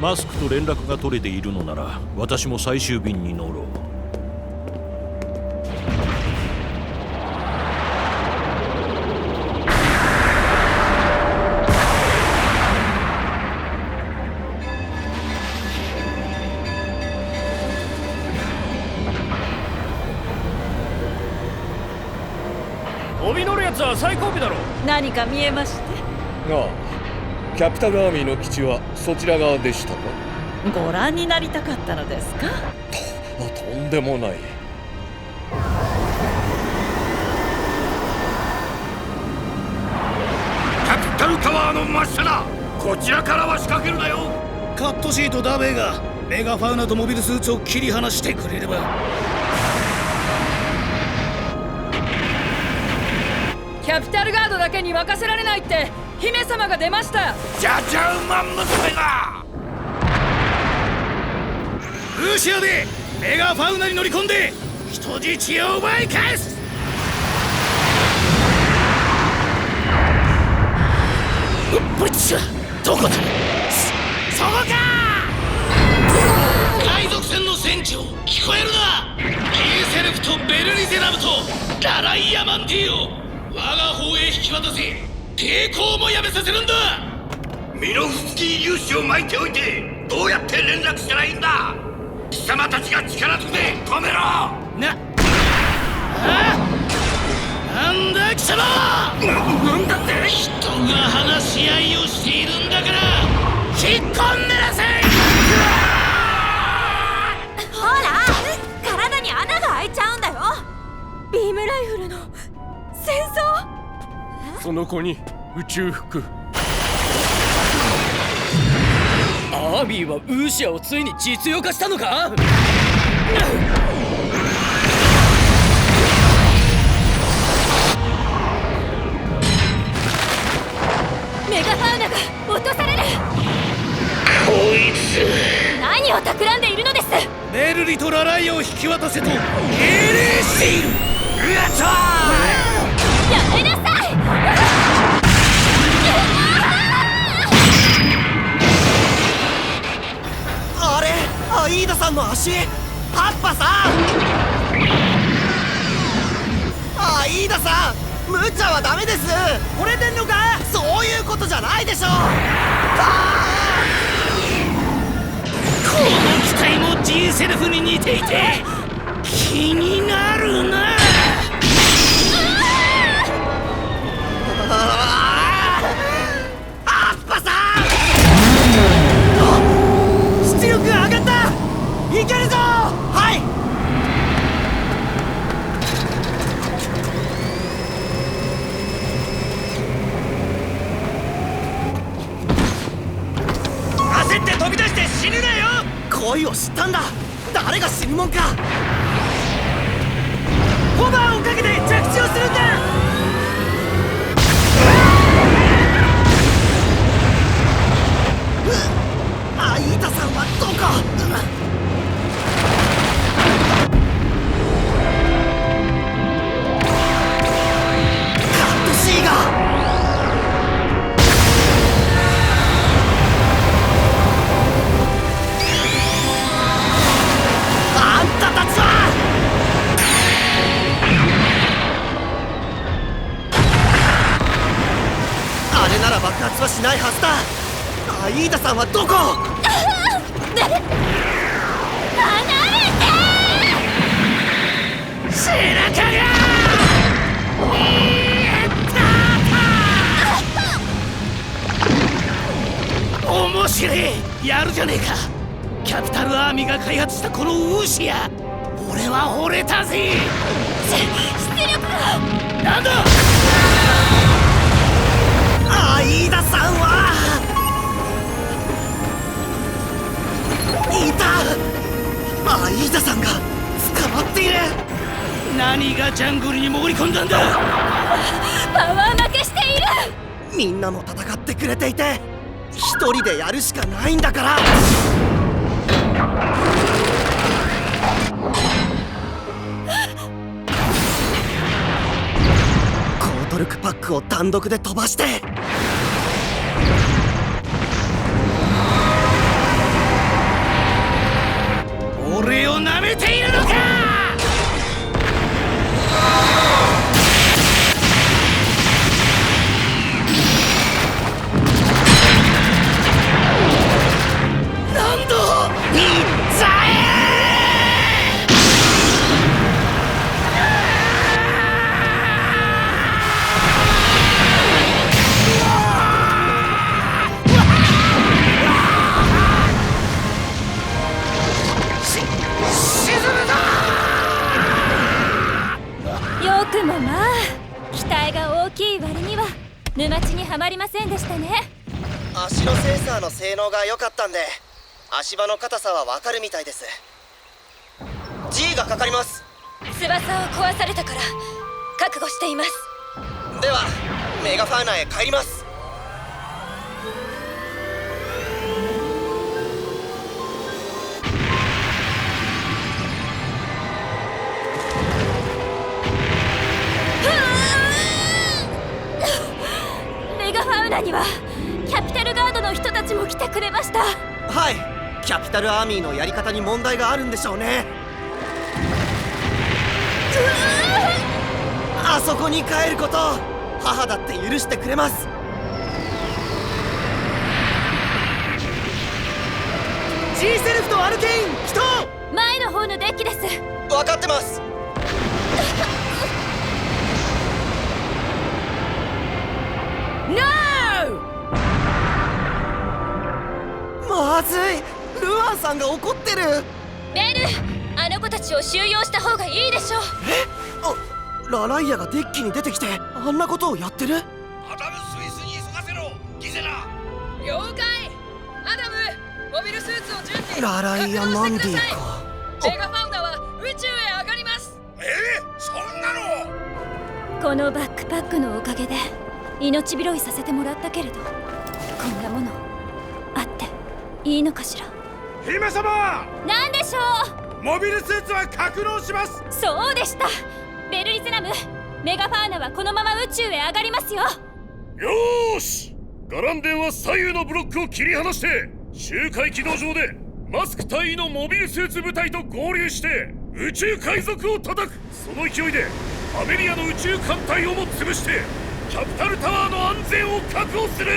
マスクと連絡が取れているのなら私も最終便に乗ろう。飛び乗るやつは最後尾だろ。何か見えまして？ああ、キャピタルアーミーの基地はそちら側でしたか？ご覧になりたかったのですか？とんでもない。キャピタルタワーの真下だ。こちらからは仕掛けるなよ。カットシーとダーベイがメガファウナとモビルスーツを切り離してくれれば。キャピタルガードだけに任せられないって姫様が出ました。じゃじゃ馬娘が。ウーシアでメガファウナに乗り込んで人質を奪い返す。ブリッジがどこだ。そこか。海賊船の船長、聞こえるな。Gセルフとベルリゼラムとラライアマンティを我が方へ引き渡せ。抵抗もやめさせるんだ。ミノフスキー粒子を巻いておいてどうやって連絡したらいいんだ。貴様たちが力ずくで止めろ。なんだ貴様。なんだって。人が話し合いをしているんだから引っ込んでなさい。ほら、体に穴が開いちゃうんだよ。ビームライフルの戦争。その子に宇宙服。アーミーはウーシアをついに実用化したのか。メガファウナが落とされる。こいつ何を企んでいるのです。ベルリとラライアを引き渡せと命令している。やめなさい。あれ、アイーダさんの足。ハッパさん。アイーダさん、無茶はダメです。惚れてんのか。そういうことじゃないでしょ。この機体も G セルフに似ていて気になるな。アッパさん。出力上がった。いけるぞ。はい。焦って飛び出して死ぬなよ。恋を知ったんだ。誰が死ぬもんか。ホバーをかけて着地をするんだ。アイータさんはどこ。カットシーが。あんたたちは。あれなら爆発はしないはずだ。アイーダさんはどこ。離れて。背中が面白い。やるじゃねえか。キャピタルアーミーが開発したこのウーシア、俺は惚れたぜ。出力が。なんだ。アイーダさんはいた。アイーダさんが捕まっている。何がジャングルに潜り込んだんだ。パワー負けしている。みんなも戦ってくれていて一人でやるしかないんだから。コートルクパックを単独で飛ばして。俺を舐めているのか。何度いっちゃえ。よくもまあ、機体が大きい割には沼地にはまりませんでしたね。足のセンサーの性能が良かったんで足場の硬さはわかるみたいです。 G がかかります。翼を壊されたから覚悟しています。ではメガファーナへ帰ります。メガファウナにはキャピタルガードの人ました。はい、キャピタルアーミーのやり方に問題があるんでしょうね。あそこに帰ること、母だって許してくれます。G セルフとアルケイン起動。前の方のデッキです。分かってます。NO！ まずい、ルアンさんが怒ってる。ベル、あの子たちを収容した方がいいでしょう。ラライアがデッキに出てきてあんなことをやってる。アダム・スイスに急がせろ、ギゼラ。了解。アダム、モビルスーツを準備。ラライア・マンディか。メガファウナは宇宙へ上がります。そんなの。このバックパックのおかげで命拾いさせてもらったけれど、こんなものあっていいのかしら。姫様、なんでしょう。モビルスーツは格納します。そうでした。ベルリゼナム、メガファーナはこのまま宇宙へ上がりますよ。よーし、ガランデンは左右のブロックを切り離して周回軌道上でマスク隊のモビルスーツ部隊と合流して宇宙海賊を叩く。その勢いでアメリアの宇宙艦隊をも潰してキャピタルタワーの安全を確保する。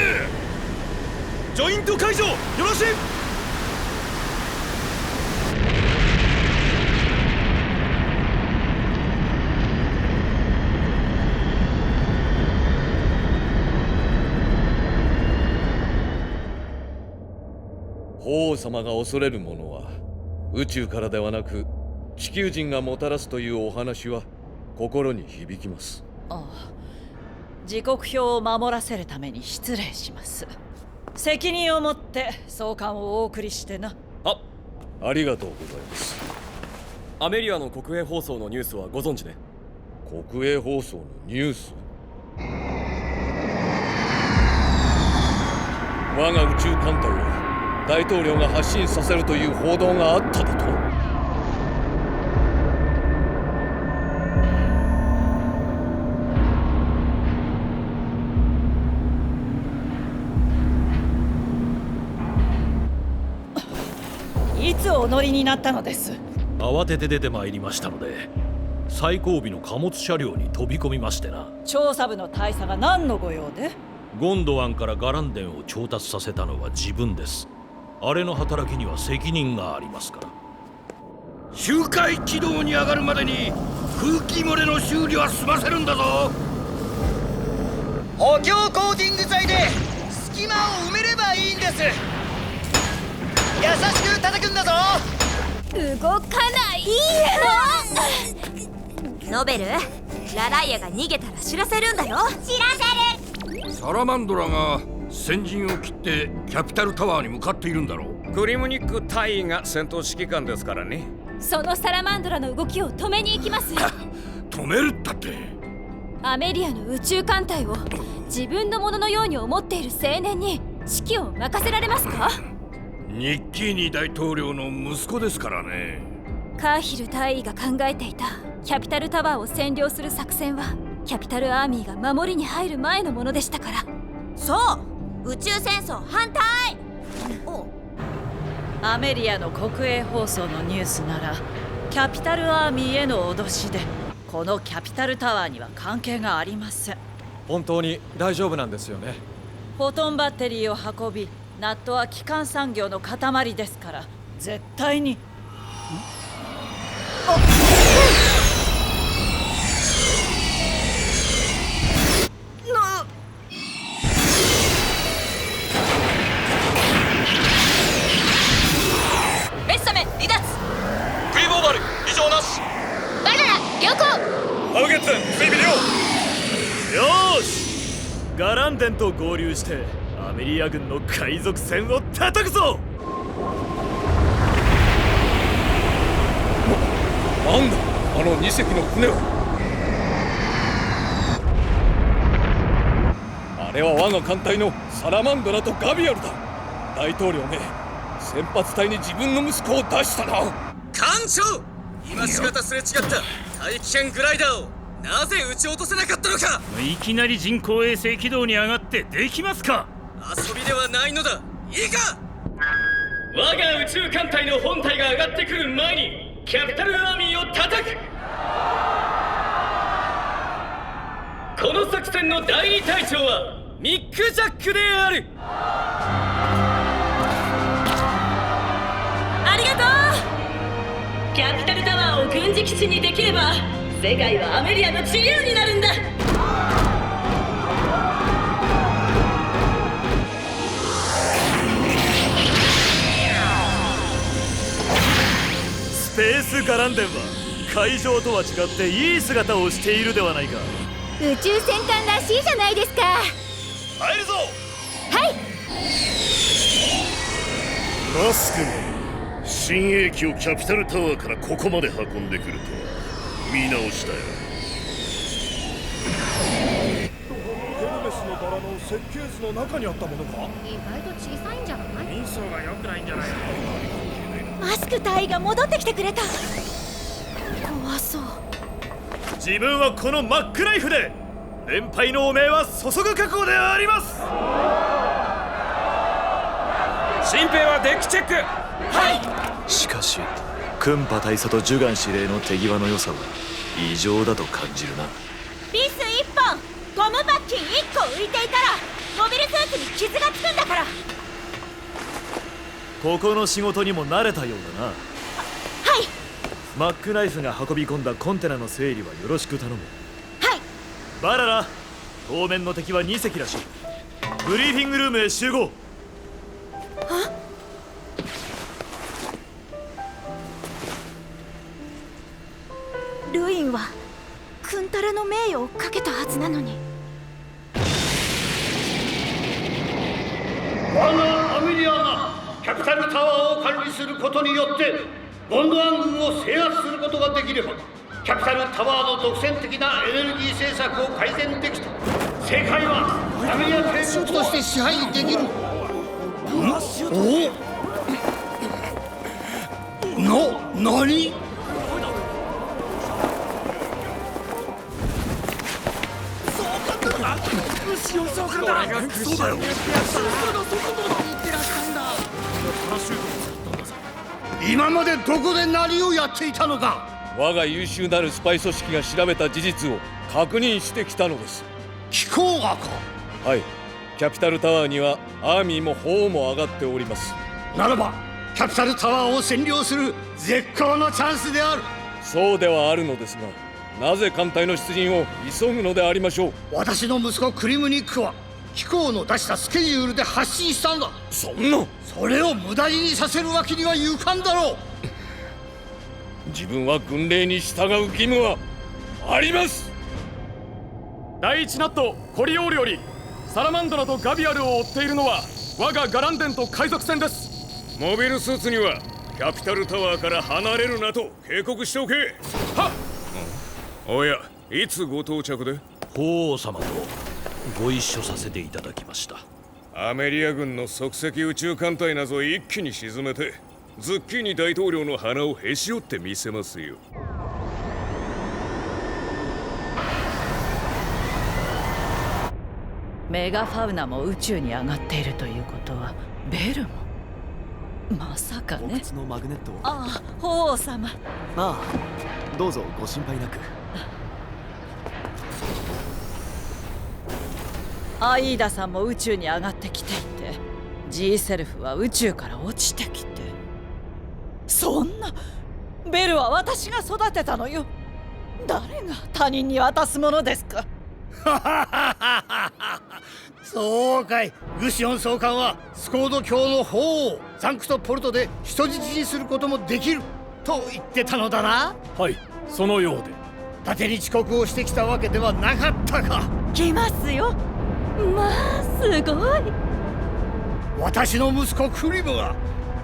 ジョイント解除よろしい。法皇様が恐れるものは宇宙からではなく地球人がもたらすというお話は心に響きます。ああ、時刻表を守らせるために失礼します。責任を持って送還をお送りしてな。ありがとうございます。アメリアの国営放送のニュースはご存知ね。国営放送のニュース。我が宇宙艦隊を大統領が発信させるという報道があっただと。いつお乗りになったのです？慌てて出てまいりましたので、最後尾の貨物車両に飛び込みましてな。調査部の大佐が何のご用で？ゴンドワンからガランデンを調達させたのは自分です。あれの働きには責任がありますから。周回軌道に上がるまでに空気漏れの修理は済ませるんだぞ。補強コーティング剤で隙間を埋めればいいんです。優しく叩くんだぞ。動かない。ノベル、ラライアが逃げたら知らせるんだよ。知らせる。サラマンドラが先陣を切ってキャピタルタワーに向かっているんだろう。クリムニック大尉が戦闘指揮官ですからね。そのサラマンドラの動きを止めに行きます。止めるったって。アメリアの宇宙艦隊を自分のもののように思っている青年に指揮を任せられますか？ニッキーニ大統領の息子ですからね。カーヒル大尉が考えていたキャピタルタワーを占領する作戦はキャピタルアーミーが守りに入る前のものでしたから。そう、宇宙戦争反対。アメリアの国営放送のニュースならキャピタルアーミーへの脅しでこのキャピタルタワーには関係がありません。本当に大丈夫なんですよね。フォトンバッテリーを運び、ナットは基幹産業の塊ですから絶対に。ベッサメ離脱。クイボーバル異常なし。バナナ良好。ハウゲッツ追尾了。よーし、ガランデンと合流してアメリア軍の海賊船を叩くぞ。なんだあの2隻の船は。あれは我が艦隊のサラマンドラとガビアルだ。大統領ね、先発隊に自分の息子を出したな。艦長、今しがたすれ違った大気圏グライダーをなぜ撃ち落とせなかったのか。いきなり人工衛星軌道に上がってできますか。遊びではないのだ。いいか。我が宇宙艦隊の本体が上がってくる前にキャピタルアーミーを叩く。この作戦の第2隊長はミック・ジャックである。ありがとう。キャピタルタワーを軍事基地にできれば世界はアメリアの自由になるんだ。スペースガランデンは海上とは違っていい姿をしているではないか。宇宙戦艦らしいじゃないですか。入るぞ。はい。マスクも新兵器をキャピタルタワーからここまで運んでくるとは見直したよ。ヘルメスのバラの設計図の中にあったものか。意外と小さいんじゃない？人相が良くないんじゃないの。マスク隊員が戻ってきてくれた。怖そう。自分はこのマックナイフで連敗の汚名は注ぐ覚悟であります。新兵はデッキチェック。はい。しかしクンパ大佐とジュガン司令の手際の良さは異常だと感じるな。ビス1本、ゴムパッキン1個浮いていたらモビルスーツに傷がつくんだから。ここの仕事にも慣れたようだな。はい。マックナイフが運び込んだコンテナの整理はよろしく頼む。はい。バララ、当面の敵は2隻らしい。ブリーフィングルームへ集合。ルインはクンタラの名誉をかけたはずなのに。我がアメリアがキャピタルタワーを管理することによってゴンドワン軍を制圧することができればキャピタルタワーの独占的なエネルギー政策を改善できて世界はアメリア帝国として支配できる。何？そうだよ。今までどこで何をやっていたのか。我が優秀なるスパイ組織が調べた事実を確認してきたのです。気候がか。はい、キャピタルタワーにはアーミーも砲も上がっております。ならばキャピタルタワーを占領する絶好のチャンスである。そうではあるのですが、なぜ艦隊の出陣を急ぐのでありましょう。私の息子クリムニックは機構の出したスケジュールで発信したんだ。そんな。それを無駄にさせるわけにはいかんだろう。自分は軍令に従う義務はあります。第一ナットコリオールよりサラマンドラとガビアルを追っているのは我がガランデンと海賊船です。モビルスーツにはキャピタルタワーから離れるなと警告しておけ。はっ。おや、いつご到着で？法皇様とご一緒させていただきました。アメリア軍の即席宇宙艦隊など一気に沈めてズッキーニ大統領の鼻をへし折ってみせますよ。メガファウナも宇宙に上がっているということはベルもまさかね。のマグネットを。ああ、法皇様。ああ、どうぞご心配なく。アイーダさんも宇宙に上がってきていて、Gセルフは宇宙から落ちてきて。そんな、ベルは私が育てたのよ。誰が他人に渡すものですか。そうかい。グシオン総監はスコード教の法王ザンクトポルトで人質にすることもできると言ってたのだな。はい、そのようで。伊達に遅刻をしてきたわけではなかったか。来ますよ。まあすごい。私の息子クリムが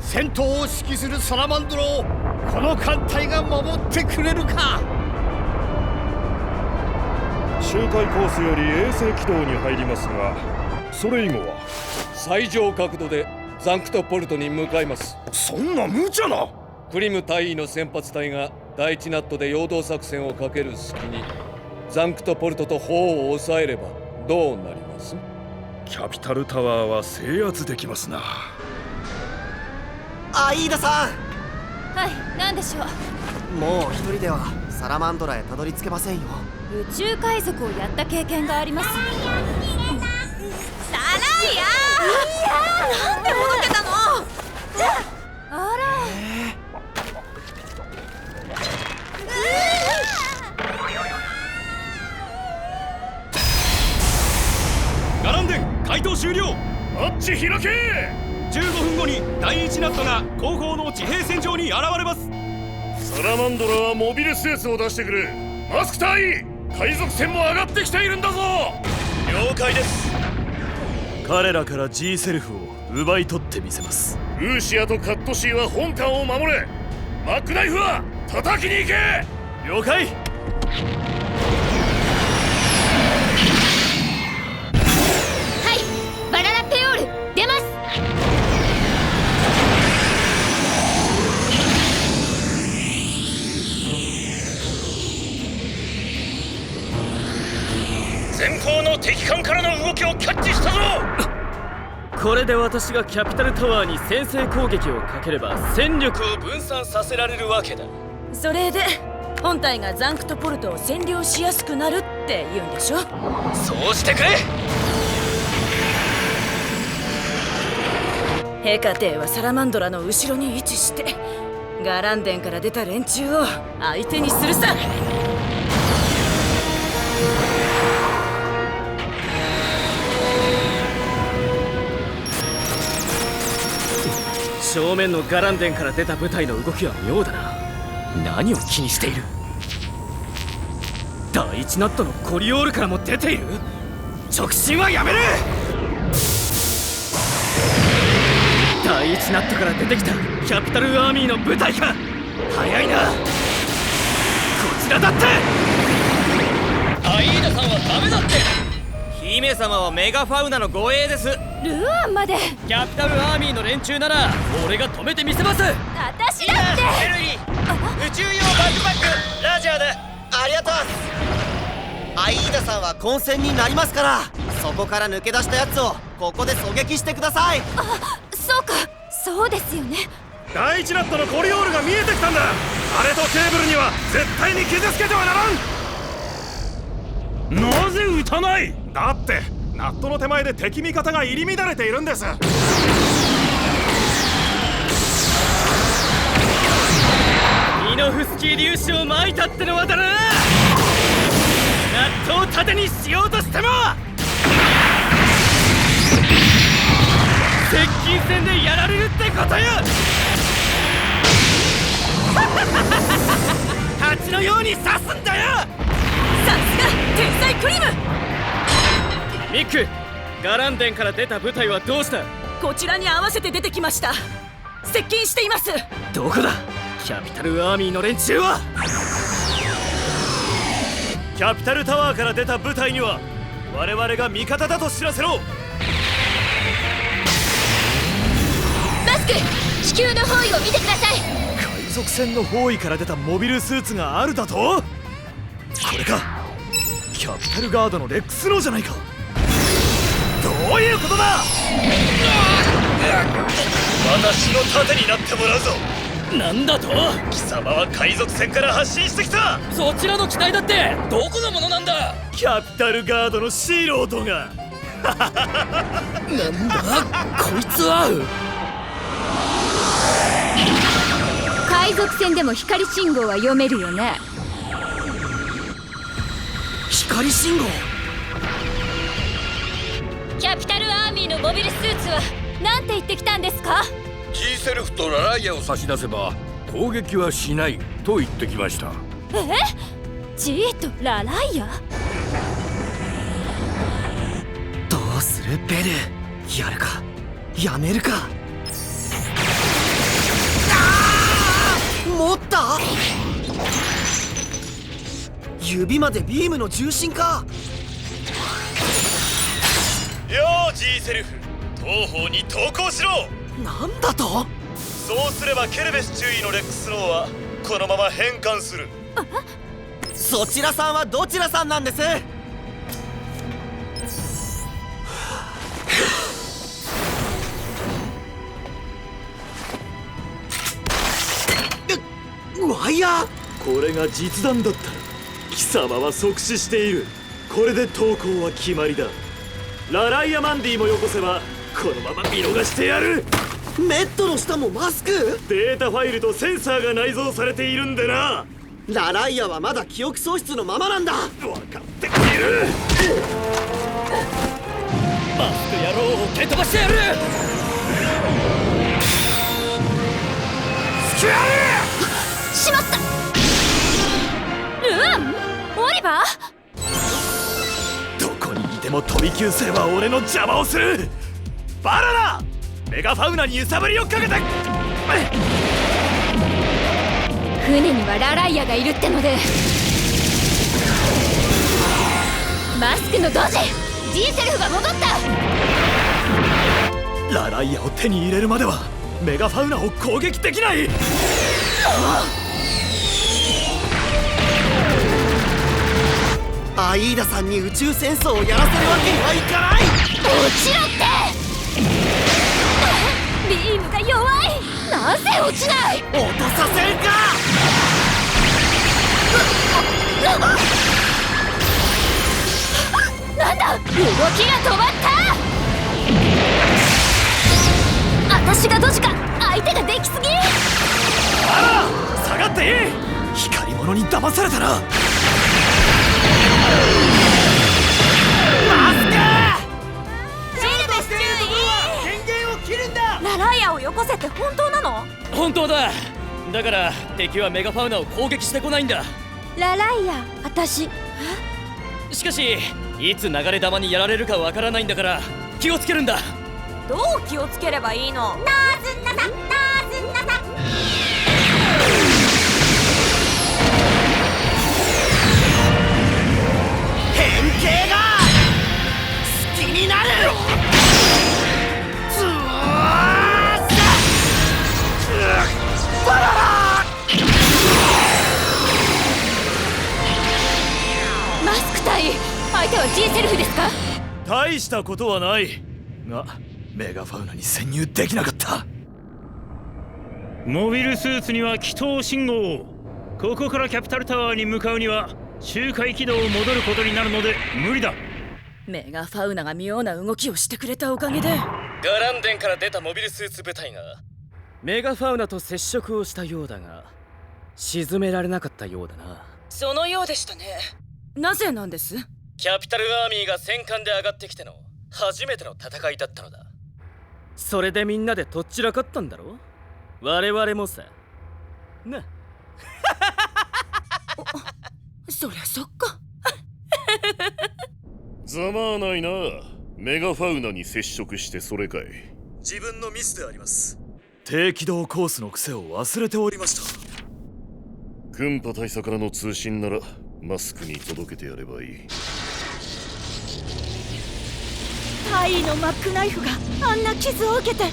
戦闘を指揮するサラマンドラをこの艦隊が守ってくれるか。周回コースより衛星軌道に入りますが、それ以後は最上角度でザンクトポルトに向かいます。そんな無茶な。クリム大尉の先発隊が第一ナットで陽動作戦をかける隙にザンクトポルトと砲を抑えればどうなります？。キャピタルタワーは制圧できますな。アイーダさん。はい、何でしょう。もう一人ではサラマンドラへたどり着けませんよ。宇宙海賊をやった経験があります。サライヤー、なんでほどけたの。あら、ガランデン解凍終了。あっち開け。15分後に第1ナットが後方の地平線上に現れます。サラマンドラはモビルスーツを出してくる。マスク隊、海賊船も上がってきているんだぞ。了解です。彼らから G セルフを奪い取ってみせます。ルーシアとカットシーは本艦を守れ。マックナイフは叩きに行け。了解。はい、バナナペオール出ます。前方の敵艦からの動きをキャッチしたぞ。これで私がキャピタルタワーに先制攻撃をかければ戦力を分散させられるわけだ。それで本体がザンクトポルトを占領しやすくなるって言うんでしょ。そうしてくれ。ヘカテはサラマンドラの後ろに位置してガランデンから出た連中を相手にするさ。正面のガランデンから出た部隊の動きは妙だな。何を気にしている。第1ナットのコリオールからも出ている。直進はやめる。第1ナットから出てきたキャピタルアーミーの部隊か。早いな。こちらだって。アイーダさんはダメだって。姫様はメガファウナの護衛です。ルーアンまで。キャピタルアーミーの連中なら俺が止めてみせます。私だって。エルリー、宇宙用バックパックラジャーだ。ありがとう。アイーダさんは混戦になりますから、そこから抜け出したやつをここで狙撃してください。そうか、そうですよね。第1ナットのコリオールが見えてきたんだ。あれとケーブルには絶対に傷つけてはならん。なぜ撃たない。だってナットの手前で敵味方が入り乱れているんです。ミノフスキー粒子を撒いたってのはだな。ナットを盾にしようとしても接近戦でやられるってことよ。蜂のように刺すんだよ。さすが天才クリム。ミック、ガランデンから出た部隊はどうした。こちらに合わせて出てきました。接近しています。どこだ。キャピタルアーミーの連中は。キャピタルタワーから出た部隊には我々が味方だと知らせろ。マスク、地球の方位を見てください。海賊船の方位から出たモビルスーツがあるだと。これか。キャピタルガードのレックスローじゃないか。どういうことだ。私の盾になってもらうぞ。なんだと。貴様は海賊船から発進してきた。そちらの機体だってどこのものなんだ。キャピタルガードのシーロードが。なんだこいつは。海賊船でも光信号は読めるよね。光信号。キャピタルアーミーのモビルスーツはなんて言ってきたんですか。 G セルフとラライアを差し出せば攻撃はしないと言ってきました。G とラライア。どうするベル。やるかやめるか。持った。指までビームの重心か。よー G セルフ、東方に投降しろ。なんだと。そうすればケルベス中尉のレックスローはこのまま変換する。そちらさんはどちらさんなんです。ワイヤー。これが実弾だったら貴様は即死している。これで投降は決まりだ。ラライア・マンディもよこせばこのまま見逃してやる。メットの下もマスク。データファイルとセンサーが内蔵されているんでな。ラライアはまだ記憶喪失のままなんだ。分かっている。マスク野郎を蹴飛ばしてやる。しまった。ルアン、オリバー。どこにいても飛び級生は俺の邪魔をする。バララ、メガファウナに揺さぶりをかけて。船にはラライアがいるってので、マスクのドジ、ジーセルフが戻った。ラライアを手に入れるまではメガファウナを攻撃できない。アイーダさんに宇宙戦争をやらせるわけにはいかない。落ちろって。ビームが弱い。なぜ落ちない。落とさせるか。なんだ、動きが止まった。私がドジか、相手ができすぎ。ああ、下がっていい。光り物に騙されたら。マスク。シルベス注意。電源を切るんだ。ラライアをよこせって本当なの？本当だ。だから敵はメガファウナを攻撃してこないんだ。ラライア、私。しかしいつ流れ弾にやられるかわからないんだから気をつけるんだ。どう気をつければいいの？なーずんなさ、なーずんなさ。変形が好きになる。バララ。マスク隊、相手は G セルフですか？大したことはないが、メガファウナに潜入できなかった。モビルスーツには祈祷信号。ここからキャピタルタワーに向かうには周回軌道を戻ることになるので無理だ。メガファウナが妙な動きをしてくれたおかげで、ガランデンから出たモビルスーツ部隊がメガファウナと接触をしたようだが沈められなかったようだな。そのようでしたね。なぜなんです？キャピタルアーミーが戦艦で上がってきての初めての戦いだったのだ。それでみんなでとっちらかったんだろ。我々もさな。そりゃそっか。ざまあないな。メガファウナに接触してそれかい。自分のミスであります。低軌道コースの癖を忘れておりました。クンパ大佐からの通信ならマスクに届けてやればいい。タイのマックナイフがあんな傷を受けて。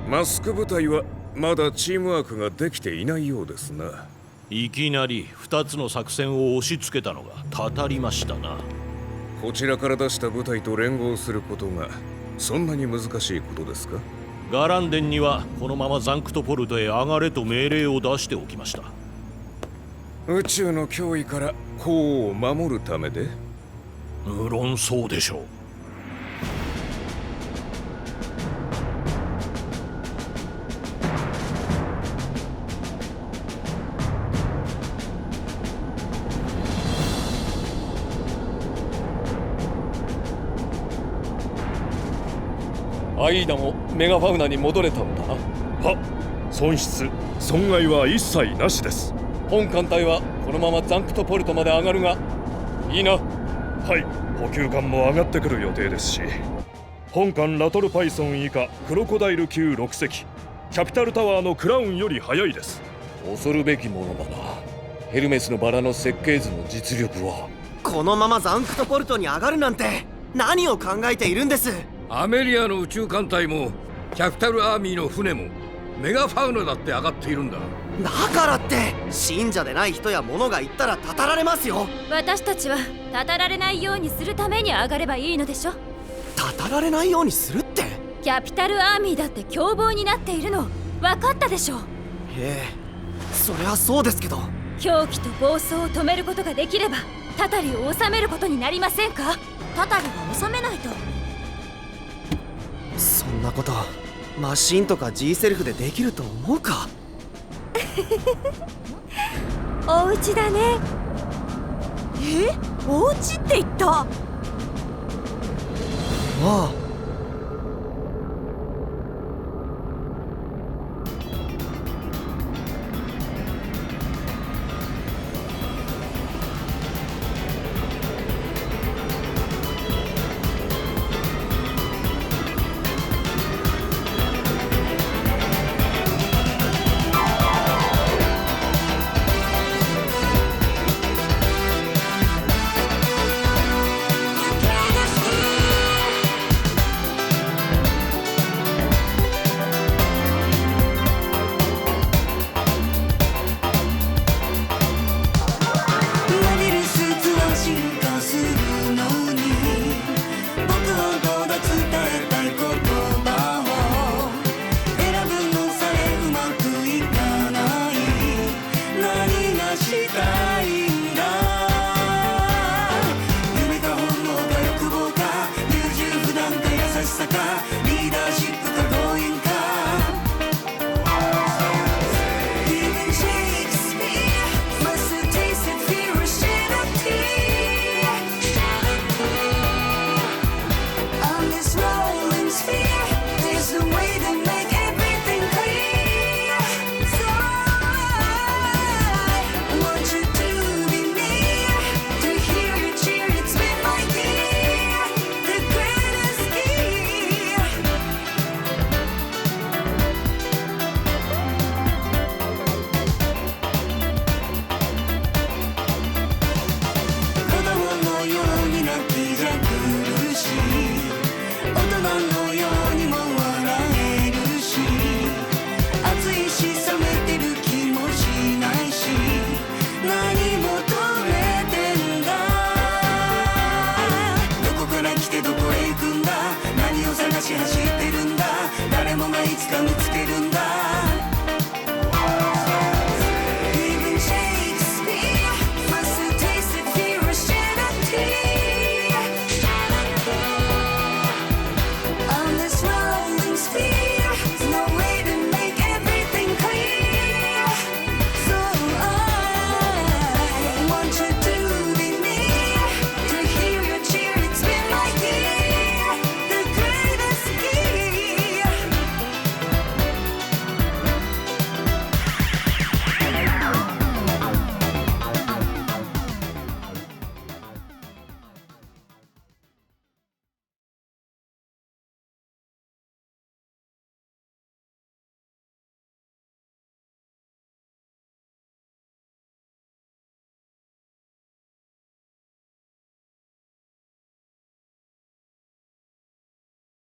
マスク部隊はまだチームワークができていないようですな。いきなり2つの作戦を押し付けたのがたたりましたな。こちらから出した部隊と連合することがそんなに難しいことですか？ガランデンにはこのままザンクトポルトへ上がれと命令を出しておきました。宇宙の脅威から王を守るためで？無論そうでしょう。アイーダもメガファウナに戻れたんだな。は、損失損害は一切なしです。本艦隊はこのままザンクトポルトまで上がるがいいな。はい、補給艦も上がってくる予定ですし、本艦ラトルパイソン以下クロコダイル級6隻、キャピタルタワーのクラウンより早いです。恐るべきものだな。ヘルメスのバラの設計図の実力は。このままザンクトポルトに上がるなんて何を考えているんです？アメリアの宇宙艦隊もキャピタルアーミーの船もメガファウナだって上がっているんだ。だからって信者でない人や物が言ったらたたられますよ。私たちはたたられないようにするために上がればいいのでしょ。たたられないようにするって？キャピタルアーミーだって凶暴になっているの。分かったでしょ。ええ、そりゃそうですけど。狂気と暴走を止めることができればタタリを収めることになりませんか。タタリが収めないと。そんなことマシンとか G セルフでできると思うか。お家だね。お家って言った。ああ、